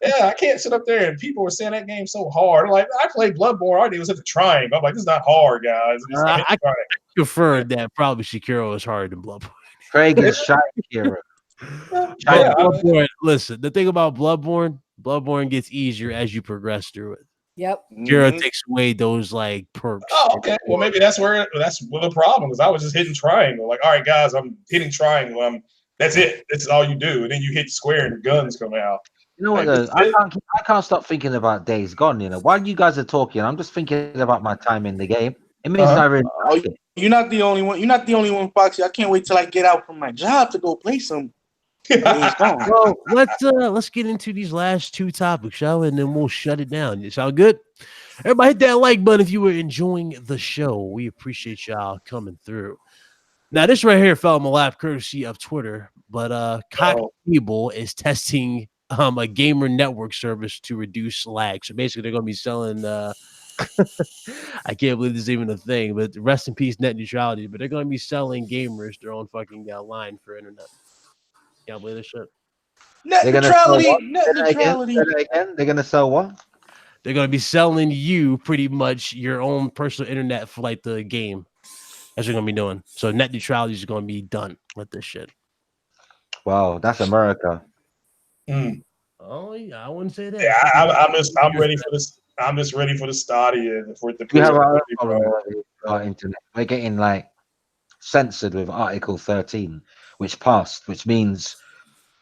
yeah, I can't sit up there and people were saying that game so hard. Like I played Bloodborne, all I did was hit the triangle. I'm like, this is not hard, guys. I prefer that probably Sekiro is harder than Bloodborne. Craig is shy hero. Bloodborne, listen, the thing about Bloodborne gets easier as you progress through it. Yep. Sekiro takes away those like perks. Oh, okay. Well, maybe that's where the problem is. I was just hitting triangle. Like, all right, guys, I'm hitting triangle. That's it. This is all you do, and then you hit square and guns come out. You know what? I can't stop thinking about Days Gone. You know, while you guys are talking, I'm just thinking about my time in the game. It means I really like it. You're not the only one. You're not the only one, Foxy. I can't wait till I get out from my job to go play some. Well, let's get into these last two topics, shall we? And then we'll shut it down. It sound good? Everybody hit that like button if you were enjoying the show. We appreciate y'all coming through. Now, this right here fell in my lap courtesy of Twitter, but Cox Cable is testing a gamer network service to reduce lag. So basically, they're going to be selling. I can't believe this is even a thing, but rest in peace, net neutrality. But they're going to be selling gamers their own fucking line for internet. Can't believe this shit. Net neutrality. Net neutrality. They're going to sell what? They're going to be selling you pretty much your own personal internet for like the game. That's what they're going to be doing. So net neutrality is going to be done with this shit. Wow, that's America. Oh yeah, I wouldn't say that. Yeah, I'm ready for this. I'm just ready for the Stadia and for it to. We have our internet. We're getting like censored with Article 13, which passed, which means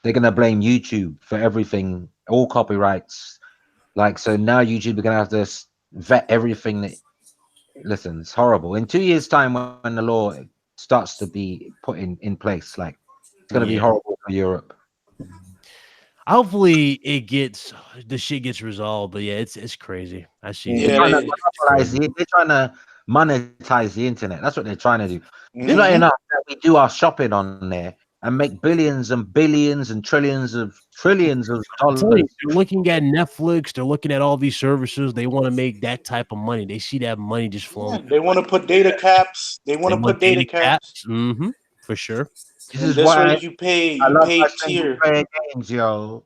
they're gonna blame YouTube for everything, all copyrights. Like so now YouTube are gonna have to vet everything that. Listen, it's horrible. In 2 years' time, when the law starts to be put in place, like it's gonna be horrible for Europe. Hopefully the shit gets resolved, but yeah, it's crazy. I see. They're trying to monetize the internet. That's what they're trying to do. It's not enough that we do our shopping on there and make billions and billions and trillions of dollars. They're looking at Netflix. They're looking at all these services. They want to make that type of money. They see that money just flowing. They want to put data caps. They want to put data caps. For sure. This is why you pay tier games, yo.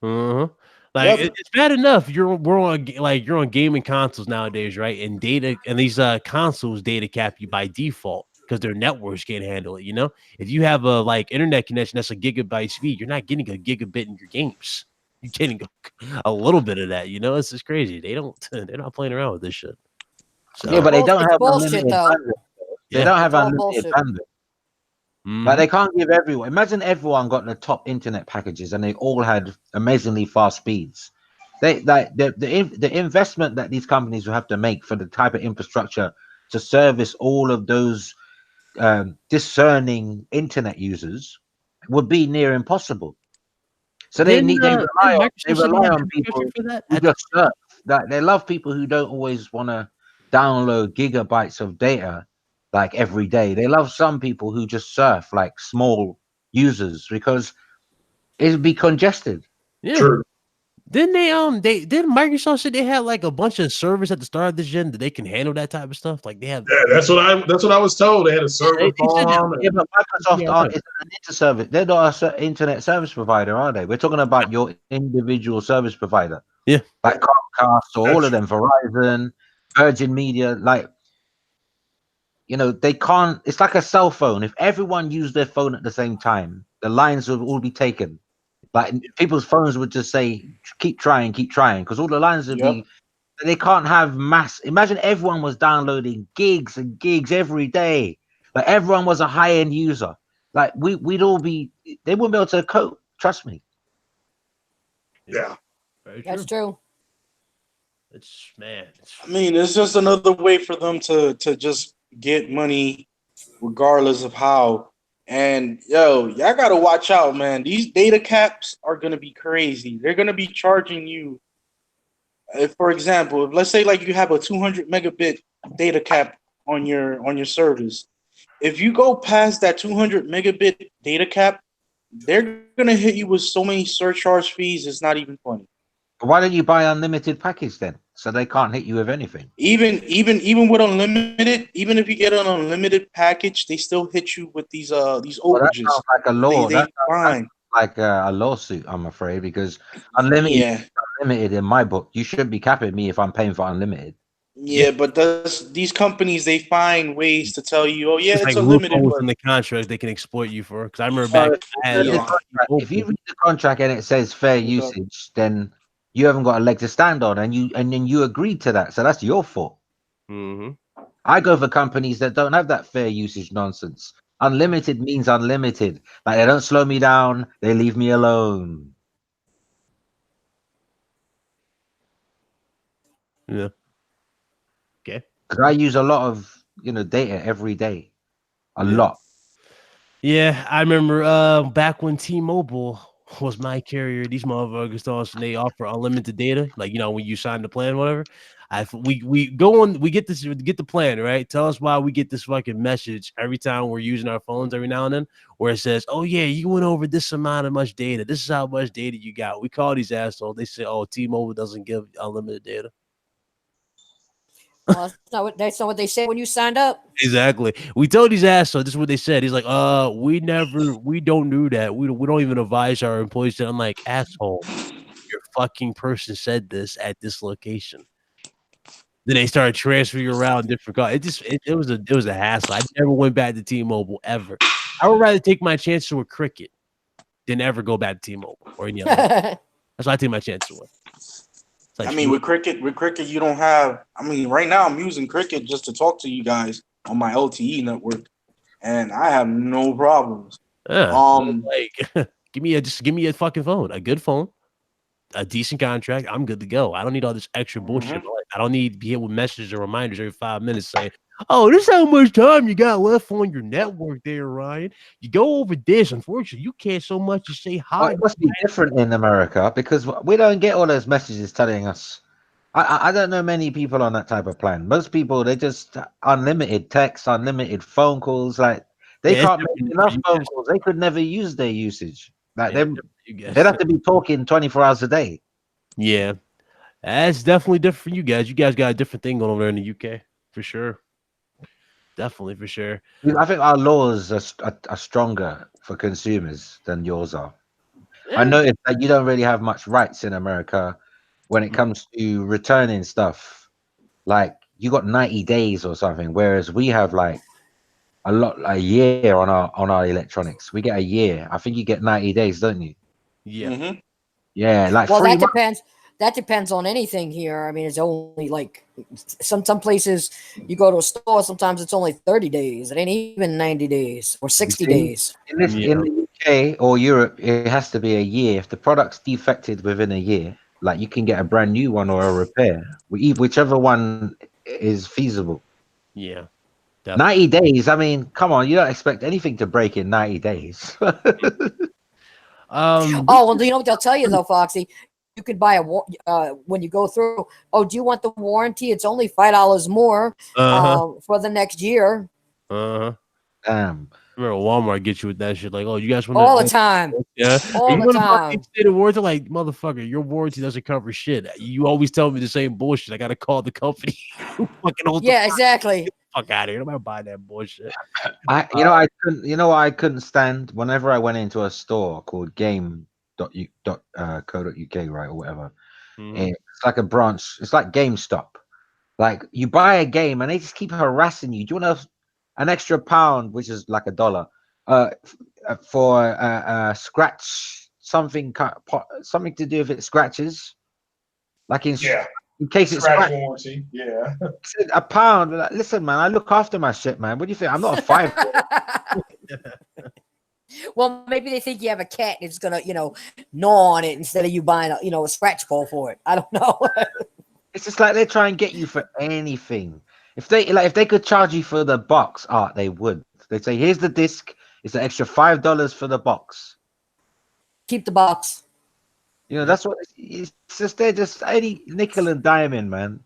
Like it's bad enough you're on gaming consoles nowadays, right? And these consoles data cap you by default because their networks can't handle it. You know, if you have a like internet connection that's a gigabyte speed, you're not getting a gigabit in your games. You're getting a little bit of that. You know, it's just crazy. They're not playing around with this shit. So, yeah, but they don't have bullshit though. They don't have unlimited bandwidth. But they can't give everyone. Imagine everyone got the top internet packages and they all had amazingly fast speeds. The investment that these companies will have to make for the type of infrastructure to service all of those discerning internet users would be near impossible. So they rely on people who just surf. They love people who don't always want to download gigabytes of data. Like every day, they love some people who just surf, like small users, because it'd be congested. Yeah. True. Didn't Microsoft said they had like a bunch of servers at the start of the gen that they can handle that type of stuff? Like they have. Yeah, that's what I was told. They had a server farm. Yeah, but Microsoft is an interservice. They're not an internet service provider, are they? We're talking about your individual service provider. Yeah, like Comcast or all of them, Verizon, Virgin Media, like. You know, they can't. It's like a cell phone. If everyone used their phone at the same time, the lines would all be taken. Like people's phones would just say, keep trying, because all the lines would be. They can't have mass. Imagine everyone was downloading gigs and gigs every day. Like everyone was a high-end user. Like we'd all be. They wouldn't be able to cope. Trust me. Yeah, that's true. I mean, it's just another way for them to just get money regardless of how. And y'all gotta watch out, man. These data caps are gonna be crazy. They're gonna be charging you, for example, if let's say like you have a 200 megabit data cap on your service. If you go past that 200 megabit data cap, they're gonna hit you with so many surcharge fees, it's not even funny. Why don't you buy unlimited package then, so they can't hit you with anything? Even with unlimited, even if you get an unlimited package, they still hit you with these Well, that overages. sounds like a law. They That fine. sounds like a lawsuit, I'm afraid, because unlimited, Yeah, unlimited in my book. You shouldn't be capping me if I'm paying for unlimited. yeah, but these companies, they find ways to tell you, oh yeah, It's it's like unlimited, loopholes but in the contract they can exploit you for. Because I remember Well, back I had yeah. if you read the contract and it says fair usage, then you haven't got a leg to stand on, and then you agreed to that, so that's your fault. Mhm. I go for companies that don't have that fair usage nonsense. Unlimited means unlimited. Like they don't slow me down, they leave me alone. Yeah. Okay. Because I use a lot of data every day. A Yeah. lot. Yeah, I remember back when T-Mobile was my carrier, these motherfuckers told us they offer unlimited data. Like, when you sign the plan, whatever. We go on, we get the plan, right? Tell us why we get this fucking message every time we're using our phones every now and then, where it says, oh yeah, you went over this amount of much data. This is how much data you got. We call these assholes. They say, oh, T-Mobile doesn't give unlimited data. Well, that's not what they said when you signed up. Exactly. We told these assholes. This is what they said. He's like, we don't do that. We don't even advise our employees that. I'm like, asshole, your fucking person said this at this location. Then they started transferring you around different cars. It was a hassle. I never went back to T-Mobile ever. I would rather take my chance with Cricket than ever go back to T-Mobile or any other. That's what I take my chances with. Like, I mean, with Cricket, you don't have. I mean, right now I'm using Cricket just to talk to you guys on my LTE network, and I have no problems. like, give me a fucking phone, a good phone, a decent contract. I'm good to go. I don't need all this extra bullshit. I don't need to be hit with messages or reminders every 5 minutes saying, "Oh, this is how much time you got left on your network, there, Ryan. You go over this. Unfortunately, you can't so much as say hi." Oh, it must be different in America because we don't get all those messages telling us. I don't know many people on that type of plan. Most people, they just unlimited text, unlimited phone calls. Like they can't make enough phone calls. They could never use their usage. Like they'd have to be talking 24 hours a day. Yeah, that's definitely different for you guys. You guys got a different thing going over there in the UK for sure. Definitely for sure. I think our laws are stronger for consumers than yours are. Yeah. I noticed that you don't really have much rights in America when it comes to returning stuff. Like you got 90 days or something, whereas we have like a year on our electronics. We get a year. I think you get 90 days, don't you? Yeah. Yeah, like well, 3 that months. depends. That depends on anything here. I mean, it's only like some places you go to a store. Sometimes it's only 30 days. It ain't even 90 days or 60 days. In the UK or Europe, it has to be a year. If the product's defected within a year, like you can get a brand new one or a repair, whichever one is feasible. Yeah. 90 days. I mean, come on, you don't expect anything to break in 90 days. Oh, well, you know what they'll tell you though, Foxy? You could buy when you go through. Oh, do you want the warranty? It's only $5 more for the next year. Damn. Remember Walmart get you with that shit? Like, oh, you guys want all the time? Yeah, all the time. Say the warranty, like motherfucker, your warranty doesn't cover shit. You always tell me the same bullshit. I gotta call the company. Yeah, exactly. Fuck out of here! I'm not buying that bullshit. I couldn't stand whenever I went into a store called game.co.uk, right, or whatever. It's like a branch. It's like GameStop. Like you buy a game and they just keep harassing you. Do you want an extra £1, which is like $1, for scratch something to do if it scratches, like in case it's scratch warranty. Yeah, £1. Like, listen, man, I look after my shit, man. What do you think? I'm not a 5. Well, maybe they think you have a cat and it's gonna, gnaw on it instead of you buying a scratch ball for it. I don't know. It's just like they try and get you for anything. If they could charge you for the box art, they would. They'd say, "Here's the disc. It's an extra $5 for the box. Keep the box." That's what it's just. They're just any nickel and diamond, man.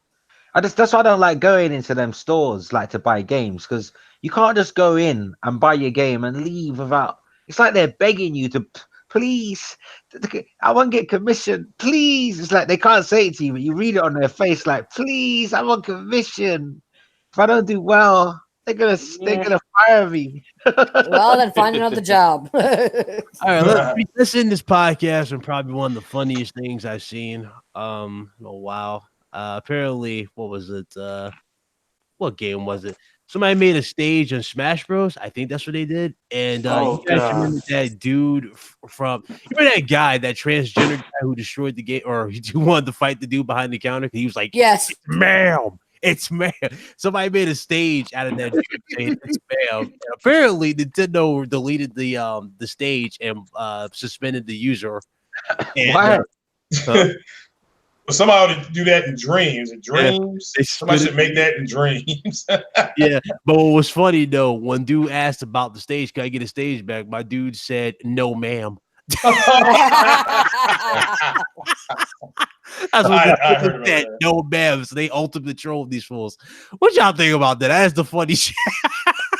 That's why I don't like going into them stores like to buy games, because you can't just go in and buy your game and leave without. It's like they're begging you to please, I want to get commission, please. It's like they can't say it to you, but you read it on their face, like, please, I want commission. If I don't do well, they're gonna fire me. Well, then find another job. All right, let's end this podcast and probably one of the funniest things I've seen in a while. Apparently, what was it? What game was it? Somebody made a stage on Smash Bros. I think that's what they did. And you guys remember that dude from remember that guy, that transgender guy who destroyed the game, or who wanted to fight the dude behind the counter? He was like, yes, ma'am. It's ma'am. Somebody made a stage out of that. It's ma'am. And apparently, Nintendo deleted the stage and suspended the user. And, somebody ought to do that in dreams. In dreams, somebody should make that in dreams. Yeah, but what was funny though, when dude asked about the stage, can I get a stage back? My dude said, "No, ma'am." That's what I heard that. No, ma'am. So they ultimately trolled these fools. What y'all think about that? That's the funny shit.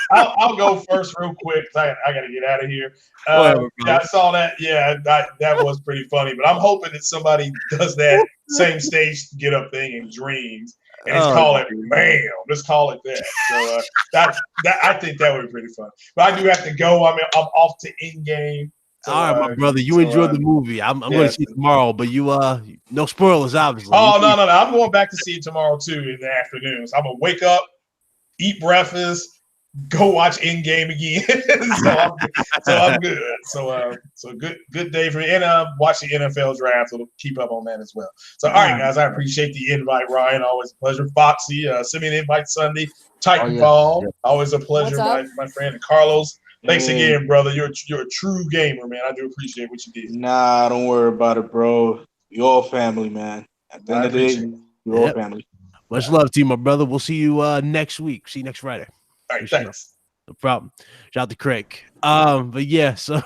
I'll go first real quick. I got to get out of here. I saw that. Yeah, that was pretty funny. But I'm hoping that somebody does that same stage get up thing in dreams and just call it ma'am. Let's call it that. So that I think that would be pretty fun. But I do have to go. I'm off to in-game. So, all right, my brother. You enjoyed the movie. I'm going to see it tomorrow, but you no spoilers, obviously. Oh no. I'm going back to see it tomorrow too in the afternoon. So I'm gonna wake up, eat breakfast, go watch Endgame again. so I'm good. So good day for me. And watch the NFL draft. So keep up on that as well. So all right, guys, I appreciate the invite, Ryan. Always a pleasure. Foxy, send me an invite Sunday. Titanfall, always a pleasure, my friend. And Carlos, thanks again, brother. You're a true gamer, man. I do appreciate what you did. Nah, don't worry about it, bro. You're all family, man. At the end of the day, you're all family. Much love to you, my brother. We'll see you next week. See you next Friday. All right, thanks. No problem. Shout out to Craig. But yeah, so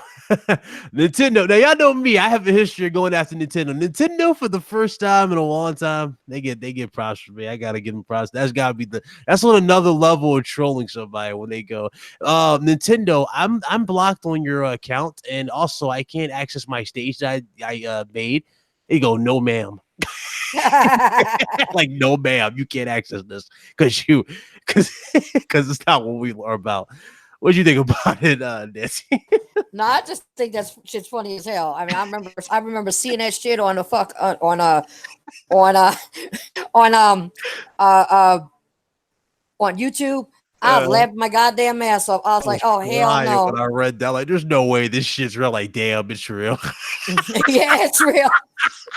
Nintendo. Now y'all know me. I have a history of going after Nintendo. Nintendo for the first time in a long time. They get props from me. I gotta give them props. That's gotta be that's on another level of trolling somebody when they go, Nintendo, I'm blocked on your account, and also I can't access my stage that I made. They go, no, ma'am. Like, no, ma'am, you can't access this because it's not what we are about. What do you think about it, Nancy? No, I just think that shit's funny as hell. I mean, I remember seeing that shit on YouTube. I was laughing my goddamn ass off. I was like, "Oh hell no!" When I read that, like, there's no way this shit's real. Like, damn, it's real. Yeah, it's real.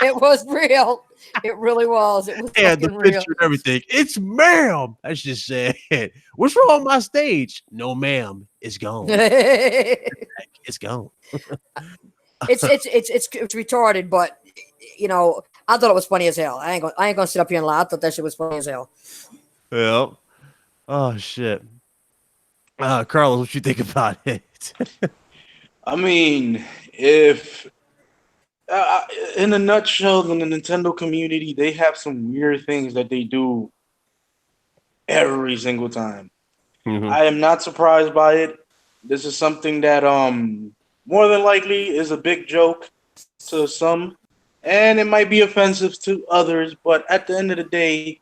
It was real. It really was. It was the real. picture and everything. It's ma'am. That's just sad. What's wrong with my stage? No, ma'am. It's gone. It's gone. It's retarded, but you know, I thought it was funny as hell. I ain't gonna sit up here and lie. I thought that shit was funny as hell. Yeah. Oh shit. Carlos, what you think about it? I mean, if in a nutshell, in the Nintendo community, they have some weird things that they do every single time. Mm-hmm. I am not surprised by it. This is something that more than likely is a big joke to some, and it might be offensive to others, but at the end of the day,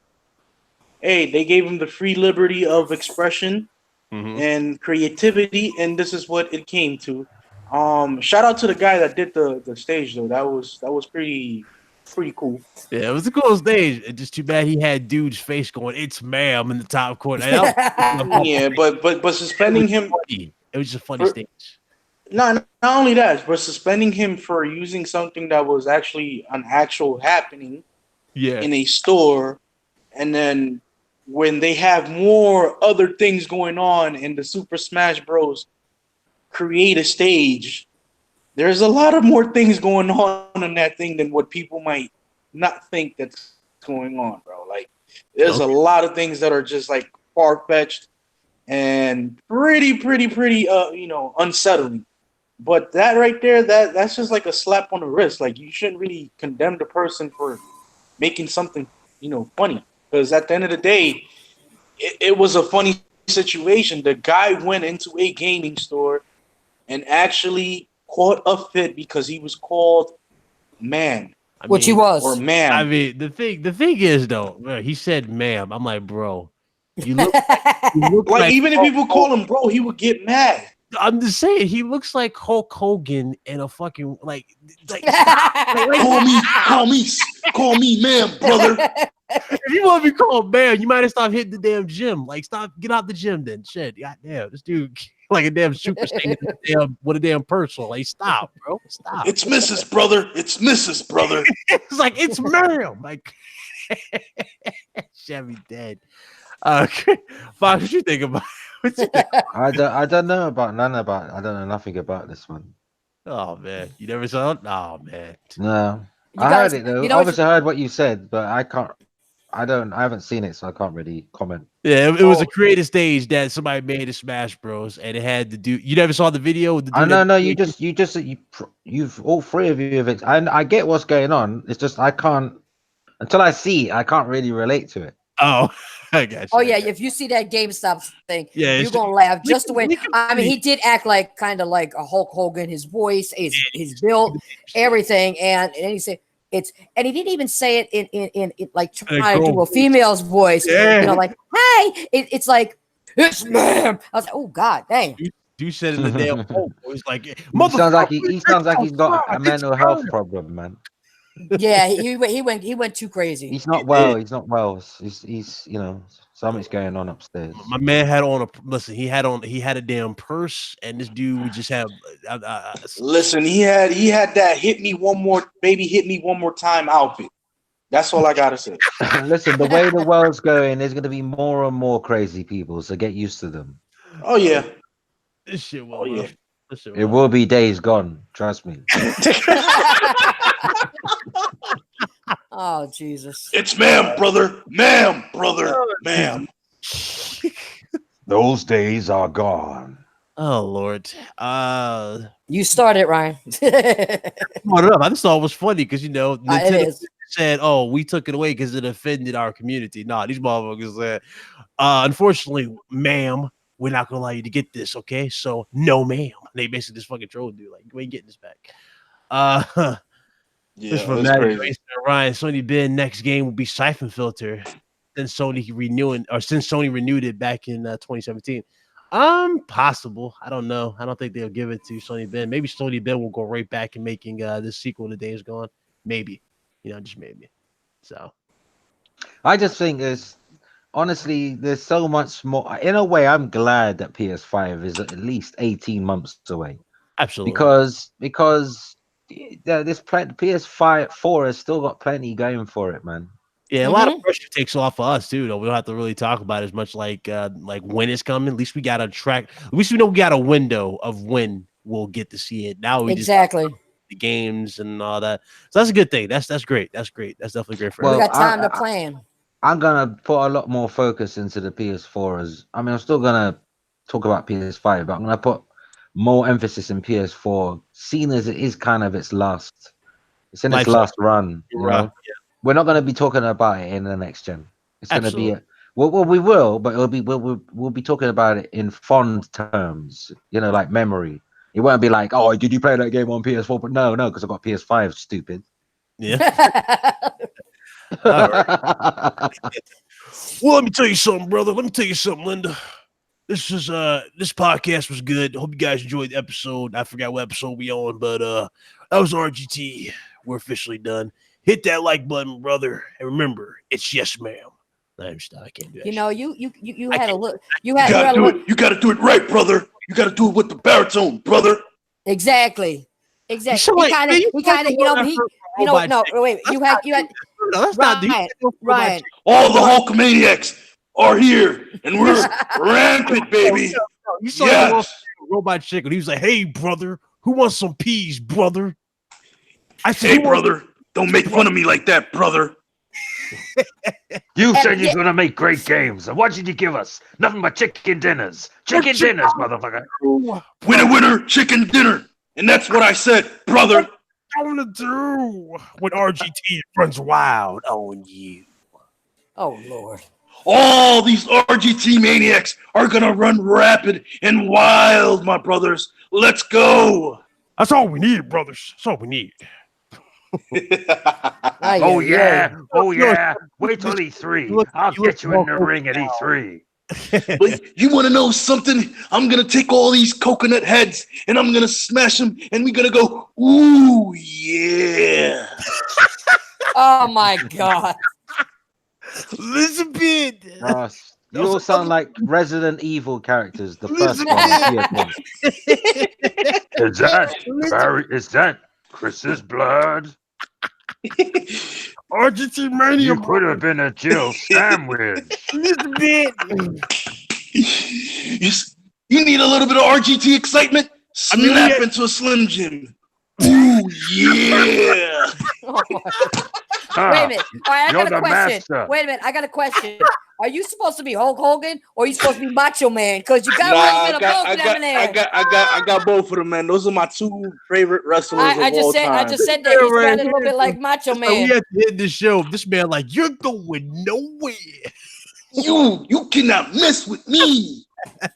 hey, they gave him the free liberty of expression and creativity, and this is what it came to. Shout out to the guy that did the stage though. That was pretty cool. Yeah, it was a cool stage. It's just too bad he had dude's face going, "It's ma'am" in the top corner. Yeah, but suspending him. It was just a funny stage. Not only that, but suspending him for using something that was actually an actual happening in a store, and then when they have more other things going on in the Super Smash Bros. Create a stage, there's a lot of more things going on in that thing than what people might not think that's going on, bro. Like, there's a lot of things that are just like far-fetched and pretty unsettling. But that right there, that's just like a slap on the wrist. Like, you shouldn't really condemn the person for making something, funny. Because at the end of the day, it was a funny situation. The guy went into a gaming store and actually caught a fit because he was called man. Which he was. Or ma'am. I mean, the thing is though, he said ma'am. I'm like, bro, you look like even if people call him bro, he would get mad. I'm just saying, he looks like Hulk Hogan in a fucking like call me ma'am, brother. If you want to be called ma'am, you might have stopped hitting the damn gym. Like, get out the gym then. Shit, goddamn, this dude like a damn super saiyan with a damn purse on. Like, stop, bro, stop. It's Mrs. Brother. It's Mrs. Brother. It's like it's ma'am. Like, Chevy dead. Fox, what you think about? I don't know about I don't know nothing about this one. Oh man, you never saw it? Oh man, no. I heard it though. Obviously, I heard what you said, but I haven't seen it, so I can't really comment. Yeah, it was a creative stage that somebody made a Smash Bros. And it had to do. You never saw the video? No. You've all three of you have it. I get what's going on. It's just I can't until I see it. I can't really relate to it. Oh, I got you. Oh yeah, if you see that GameStop thing, yeah, you're gonna laugh just the way. I mean, he did act like kind of like a Hulk Hogan. His voice, his build, everything, and he said and he didn't even say it in like trying to do a female's voice. Yeah. You know, like hey, it's like it's ma'am. I was like, oh god, dang. You said in the damn Hulk. It was like he sounds like he's got a mental health problem, man. Yeah, he went too crazy. He's not well. He's not well. He's you know, something's going on upstairs. My man had on he had a damn purse, and this dude would just have listen, he had that hit me one more time outfit. That's all I gotta say. Listen, the way the world's going, there's gonna be more and more crazy people, so get used to them. Oh yeah. This shit will. Oh, yeah. It will be days gone, trust me. Oh Jesus! It's ma'am, brother, ma'am. Those days are gone. Oh Lord. You started, Ryan. I just thought it was funny because Nintendo said, "Oh, we took it away because it offended our community." Nah, these motherfuckers said, "Unfortunately, ma'am, we're not gonna allow you to get this, okay? So no, ma'am." They basically just fucking trolled you, like, you ain't getting this back. Yeah, from that's that crazy. Ryan, Sony bin next game will be Siphon Filter. Since Sony renewed it back in 2017. Possible. I don't know. I don't think they'll give it to Sony bin. Maybe Sony bin will go right back and making this sequel to Days Gone. Maybe, just maybe. So, I just think honestly, there's so much more. In a way, I'm glad that PS5 is at least 18 months away. Absolutely. Because this PS4 has still got plenty going for it, man. Yeah, a lot of pressure takes off of us too, though. We don't have to really talk about it as much like when it's coming. At least we got a track. At least we know we got a window of when we'll get to see it. Now we exactly just the games and all that. So that's a good thing. That's great. That's great. That's definitely great for us. We got time to plan. I'm gonna put a lot more focus into the PS4. I'm still gonna talk about PS5, but I'm gonna put more emphasis in PS4, seeing as it is kind of its last run. You know? Yeah. We're not gonna be talking about it in the next gen. It's gonna be we will, but we'll be talking about it in fond terms. Like memory. It won't be like, oh, did you play that game on PS4? But no, because I got PS5. Stupid. Yeah. All right. Well, let me tell you something, brother. Let me tell you something, Linda. This podcast was good. Hope you guys enjoyed the episode. I forgot what episode we on, but that was RGT. We're officially done. Hit that like button, brother, and remember, it's yes, ma'am. I can't do that. You had a look. You gotta do it right, brother. You gotta do it with the baritone, brother. Exactly. He kind of, no, wait. You had Ryan. All the Hulkamaniacs are here, and we're rampant, baby. You saw Robot Chicken. He was like, "Hey, brother, who wants some peas, brother?" I said, "Hey, brother, don't make fun of me like that, brother." You said you're gonna make great games, and what did you give us? Nothing but chicken dinners. Chicken dinners, motherfucker. Winner, chicken dinner. And that's what I said, brother. I want to do when RGT runs wild on you. Oh, Lord. All these RGT maniacs are going to run rapid and wild, my brothers. Let's go. That's all we need, brothers. That's all we need. Oh yeah. Wait till E3. I'll get you in the ring at E3. But you want to know something? I'm gonna take all these coconut heads and I'm gonna smash them, and we're gonna go, ooh yeah. Oh my God. Elizabeth. You all sound like Resident Evil characters. The first one. Is that Chris's blood? Argentine mania. You could have been a Jill sandwich. Elizabeth. You need a little bit of RGT excitement? Snap into a Slim Jim. Ooh yeah. Oh my God. Wait a minute. All right, I got a question. Wait a minute. I got a question. Are you supposed to be Hulk Hogan or are you supposed to be Macho Man? Because you got a little bit of both of them in there. I got both of them, man. Those are my two favorite wrestlers of all time. I just said that. He's got a little bit like Macho Man. We had to hit the show. This man, like, you're going nowhere. You cannot mess with me.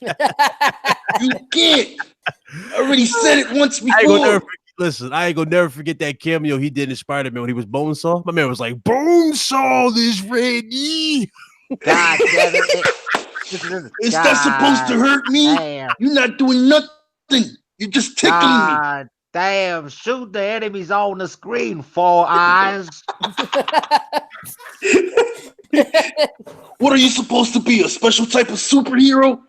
You can't. I already said it once before. Listen, I ain't gonna never forget that cameo he did in Spider-Man when he was Bonesaw. My man was like, Bonesaw this ready. God damn it. Is that supposed to hurt me? Damn. You're not doing nothing. You're just tickling me. Damn, shoot the enemies on the screen, Four Eyes. What are you supposed to be? A special type of superhero?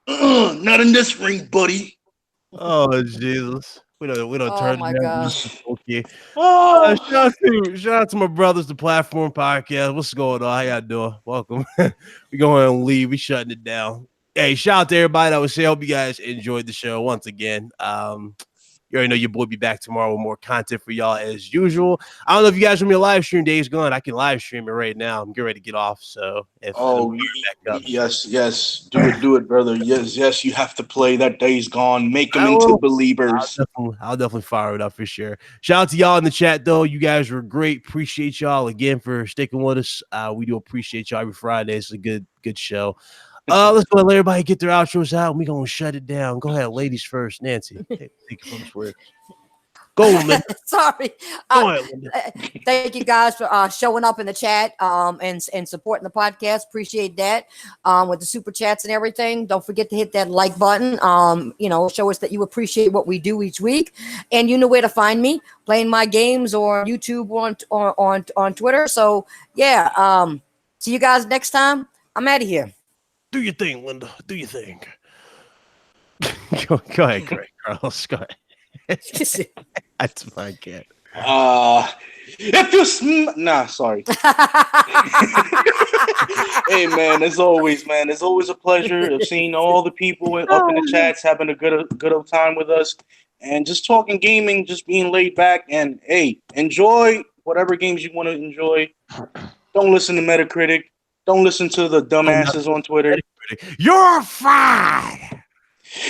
Not in this ring, buddy. Oh, Jesus. We don't turn. Oh my gosh. Okay. Shout out to my brothers, the Platform Podcast. What's going on? How y'all doing? Welcome. We going and leave. We shutting it down. Hey, shout out to everybody that was here. Hope you guys enjoyed the show once again. You already know your boy be back tomorrow with more content for y'all as usual. I don't know if you guys want me to live stream Days Gone. I can live stream it right now. I'm getting ready to get off. So yes. Do it, brother. Yes, you have to play that Days Gone. Make them into believers. I'll definitely fire it up for sure. Shout out to y'all in the chat though. You guys were great. Appreciate y'all again for sticking with us. We do appreciate y'all every Friday. It's a good show. Let's go let everybody get their outros out. We're gonna shut it down. Go ahead, ladies first. Nancy, take it from this word. Go, Linda. Sorry. Go ahead, Linda. Thank you guys for showing up in the chat and supporting the podcast. Appreciate that. With the super chats and everything. Don't forget to hit that like button. Show us that you appreciate what we do each week. And you know where to find me, playing my games or YouTube or on Twitter. So yeah. See you guys next time. I'm out of here. Do your thing, Linda. Do your thing. Go ahead, Craig. Carlos, go ahead. That's my cat. If you sorry. Hey, man, as always, it's always a pleasure of seeing all the people up in the chats having a good old time with us and just talking gaming, just being laid back. And hey, enjoy whatever games you want to enjoy. Don't listen to Metacritic. Don't listen to the dumbasses on Twitter. You're fine.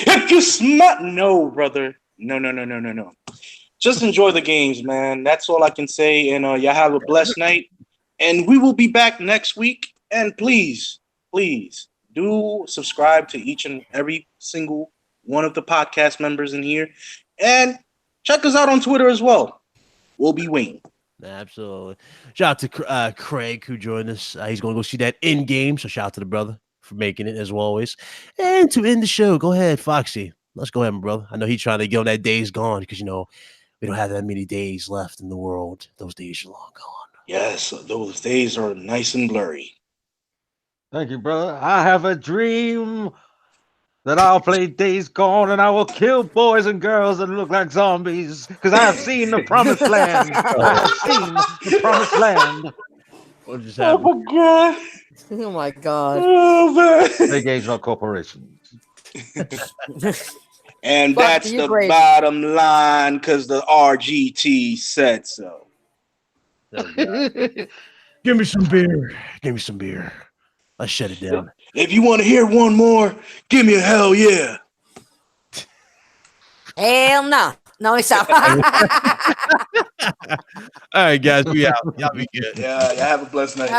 If you no, brother. No. Just enjoy the games, man. That's all I can say. And y'all have a blessed night. And we will be back next week. And please do subscribe to each and every single one of the podcast members in here. And check us out on Twitter as well. We'll be waiting. Absolutely. Shout out to Craig who joined us. He's going to go see that in game. So shout out to the brother for making it as always. And to end the show, go ahead, Foxy. Let's go ahead, my brother. I know he's trying to get on that Days Gone because, we don't have that many days left in the world. Those days are long gone. Yes, those days are nice and blurry. Thank you, brother. I have a dream that I'll play Days Gone and I will kill boys and girls that look like zombies because I have seen the promised land. I have seen the promised land. What just happened? Oh, my God. Oh, my God. Oh, man. Big Age Rock Corporation. And that's the bottom line because the RGT said so. Give me some beer. Let's shut it down. If you want to hear one more, give me a hell yeah. Hell no. No, it's out. All right, guys, we out. Y'all be good. Yeah, have a blessed night.